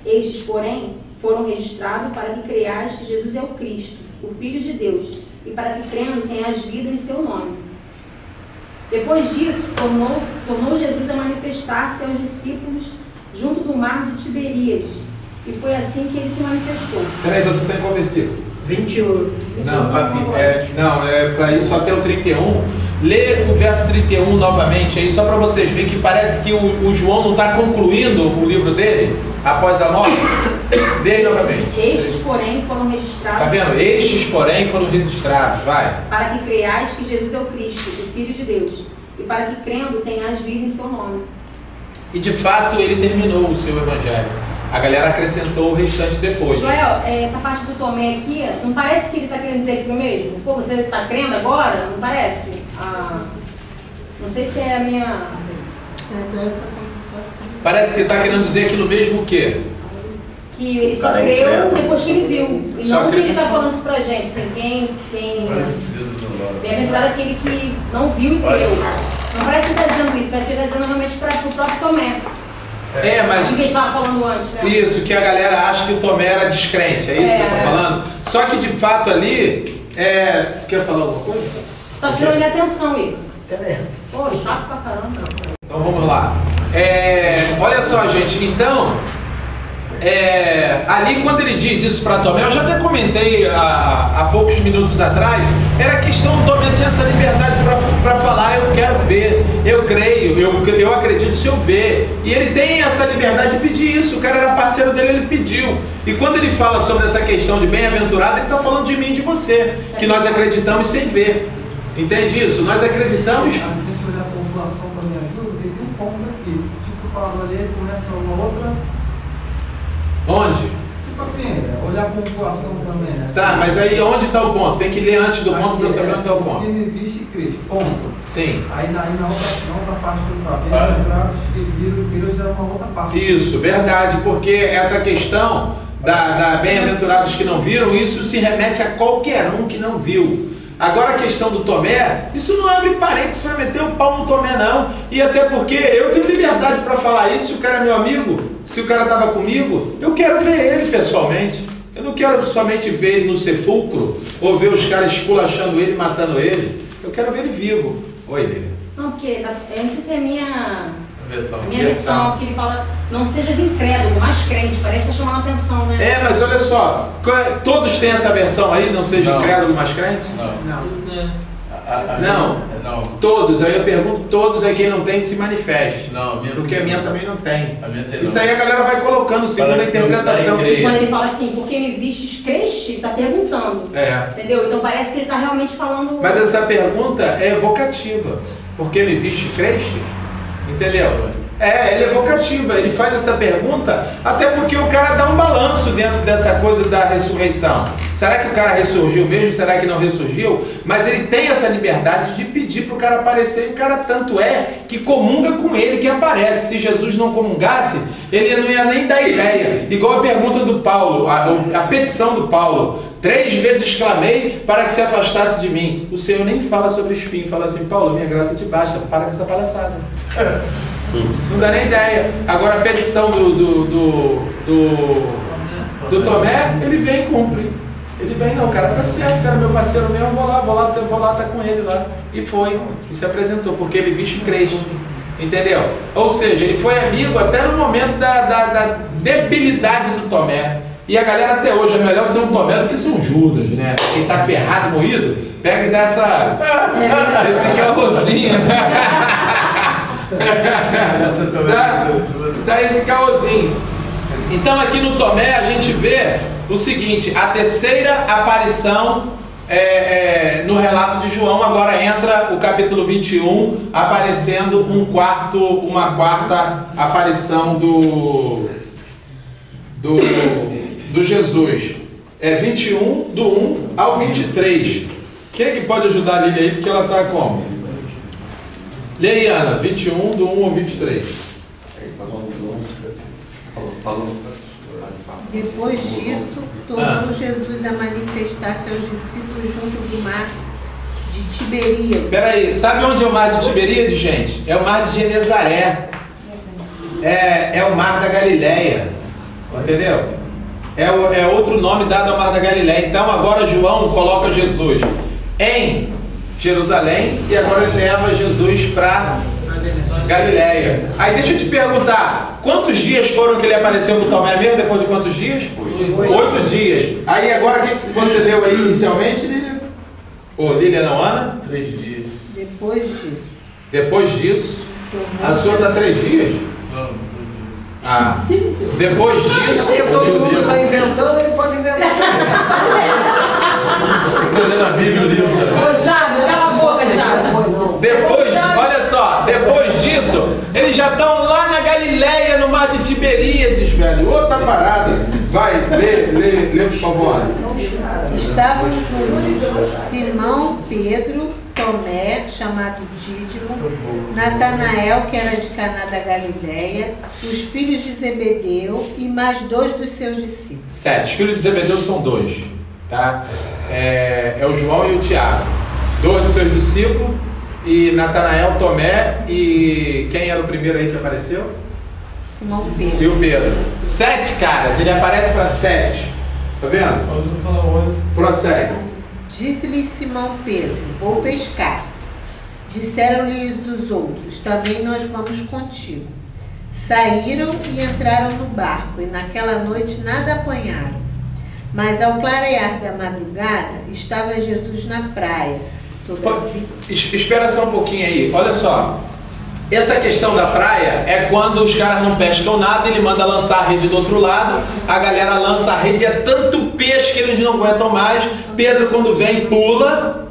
Estes, porém, foram registrados para que creiais que Jesus é o Cristo, o Filho de Deus, e para que crendo tenhas vida em seu nome. Depois disso, tornou Jesus a manifestar-se aos discípulos junto do mar de Tiberíades, e foi assim que ele se manifestou. Peraí, você tem qual versículo? 21. Não, é para isso até o 31. Lê o verso 31 novamente aí, só para vocês verem que parece que o João não está concluindo o livro dele após a morte. Lê aí novamente. Estes, porém, foram registrados. Tá vendo? Estes, porém, foram registrados. Vai. Para que creiais que Jesus é o Cristo, o Filho de Deus, e para que crendo tenhas vida em seu nome. E de fato ele terminou o seu evangelho. A galera acrescentou o restante depois. Joel, essa parte do Tomé aqui, não parece que ele está querendo dizer aquilo mesmo? Pô, você está crendo agora? Não parece? Não sei se é a minha... Parece que ele está querendo dizer aquilo mesmo o quê? Que ele só creu depois que ele viu. E Só não que creu. ele está falando isso pra gente. Assim, bem-aventurado aquele que não viu e creu. Não parece que ele está dizendo isso, parece que ele está dizendo realmente para o próprio Tomé. Mas... O que a gente estava falando antes, né? Isso, que a galera acha que o Tomé era descrente, é isso que você está falando? Só que de fato ali, tu quer falar alguma coisa? Tá tirando minha atenção, Igor. Pô, chato pra caramba. Então vamos lá. Olha só, gente, então, ali quando ele diz isso para Tomé, eu já até comentei há poucos minutos atrás, era questão do Tomé tinha essa liberdade para falar, eu quero ver, eu creio, eu acredito se eu ver. E ele tem essa liberdade de pedir isso, o cara era parceiro dele, ele pediu. E quando ele fala sobre essa questão de bem-aventurado, ele está falando de mim e de você, que nós acreditamos sem ver. Entende isso? Nós acreditamos... A gente olhar a população para me ajuda, tem um ponto aqui. Tipo, falando ali, começa uma outra... Onde? Tipo assim, olhar a população também, né? Tá, mas aí onde está o ponto? Tem que ler antes do ponto para saber onde está o ponto. Que me viste e Cristo, ponto. Sim. Aí na outra parte do papo, bem-aventurados que viram e Deus é uma outra parte. Isso, verdade, porque essa questão da bem-aventurados que não viram, isso se remete a qualquer um que não viu. Agora a questão do Tomé, isso não abre parênteses para meter o pau no Tomé não. E até porque eu tenho liberdade para falar isso, se o cara é meu amigo, se o cara estava comigo, eu quero ver ele pessoalmente. Eu não quero somente ver ele no sepulcro, ou ver os caras esculachando ele, matando ele. Eu quero ver ele vivo. Oi, Lívia. Não, porque eu não sei se é minha Versão. lição, porque ele fala, não sejas incrédulo, mas crente, parece que está chamando a atenção, né? Mas olha só, todos têm essa versão aí, não seja Não. incrédulo, mas crente? Não. Todos, aí eu pergunto, todos aí quem não tem se manifeste. Não, porque a minha também não tem. A minha tem Isso não. aí a galera vai colocando segundo Para a interpretação. que eu Quando ele fala assim, porque me vistes crente, ele está perguntando. Entendeu? Então parece que ele está realmente falando... Mas essa pergunta é evocativa. Porque me viste creste? Entendeu? Ele é evocativa, ele faz essa pergunta até porque o cara dá um balanço dentro dessa coisa da ressurreição. Será que o cara ressurgiu mesmo? Será que não ressurgiu? Mas ele tem essa liberdade de pedir para o cara aparecer, e o cara tanto é que comunga com ele que aparece. Se Jesus não comungasse, ele não ia nem dar ideia. Igual a pergunta do Paulo, a petição do Paulo. 3 vezes clamei para que se afastasse de mim. O Senhor nem fala sobre espinho, fala assim, Paulo, minha graça te basta, para com essa palhaçada. Não dá nem ideia. Agora a petição do Tomé, ele vem e cumpre. Ele vem, não, o cara tá certo, cara, meu parceiro mesmo, vou lá, tá com ele lá. E foi, e se apresentou, porque ele viste Cristo. Entendeu? Ou seja, ele foi amigo até no momento da debilidade do Tomé. E a galera até hoje é melhor ser um Tomé do que ser um Judas, né? Quem tá ferrado, moído, pega e dá esse calorzinho. Dá esse caosinho. Então aqui no Tomé a gente vê o seguinte, a terceira aparição no relato de João, agora entra o capítulo 21, aparecendo uma quarta aparição do Jesus. 21, do 1 ao 23. Quem é que pode ajudar a Lília aí, porque ela está como? Lê aí, Ana, 21, do 1 ao 23. Depois disso, tornou Jesus a manifestar-se aos discípulos junto do mar de Tiberíades. Peraí, sabe onde é o mar de Tiberíades, gente? É o mar de Genezaré. É o mar da Galileia. Entendeu? É outro nome dado ao mar da Galileia. Então agora João coloca Jesus em Jerusalém e agora ele leva Jesus para Galileia. Aí deixa eu te perguntar, quantos dias foram que ele apareceu com Tomé mesmo? Depois de quantos dias? 8 dias. Aí agora o que você leu aí inicialmente, Lília? Ô, Lília não, Ana? 3 dias. Depois disso. Depois disso, a sua está 3 dias? Não. Ah, depois disso. Porque todo mundo está inventando, ele pode inventar. Estou lendo a Bíblia e o livro também. Ô, Javes, cala a boca, Javes. Depois, olha só, depois disso, eles já estão lá na Galileia, no mar de Tiberíades, velho. Outra parada. Vai, lê, por favor. Estavam juntos Simão, Pedro, Tomé, chamado Dídimo, Natanael, que era de Caná da Galileia, os filhos de Zebedeu e mais 2 dos seus discípulos. 7. Os filhos de Zebedeu são 2, tá? É o João e o Tiago. 2 dos seus discípulos, e Natanael, Tomé e quem era o primeiro aí que apareceu? Simão Pedro. E o Pedro. 7 caras, ele aparece para 7. Tá vendo? Prossegue. Disse-lhe Simão Pedro, vou pescar. Disseram-lhes os outros, também nós vamos contigo. Saíram e entraram no barco, e naquela noite nada apanharam. Mas ao clarear da madrugada, estava Jesus na praia. Espera só um pouquinho aí, olha só. Essa questão da praia é quando os caras não pescam nada, ele manda lançar a rede do outro lado, a galera lança a rede, é tanto peixe que eles não aguentam mais. Pedro, quando vem, pula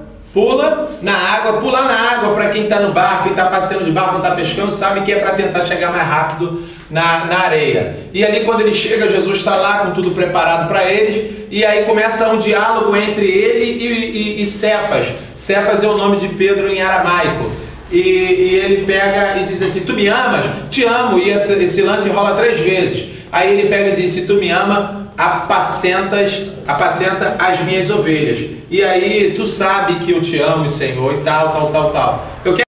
na água, para quem está no barco, quem está passeando de barco, não está pescando, sabe que é para tentar chegar mais rápido na areia. E ali quando ele chega, Jesus está lá com tudo preparado para eles, e aí começa um diálogo entre ele e Cefas. Cefas é o nome de Pedro em aramaico. E ele pega e diz assim, tu me amas? Te amo. E esse lance rola 3 vezes. Aí ele pega e diz, se tu me ama, apacenta as minhas ovelhas. E aí tu sabe que eu te amo, Senhor, e tal. Eu quero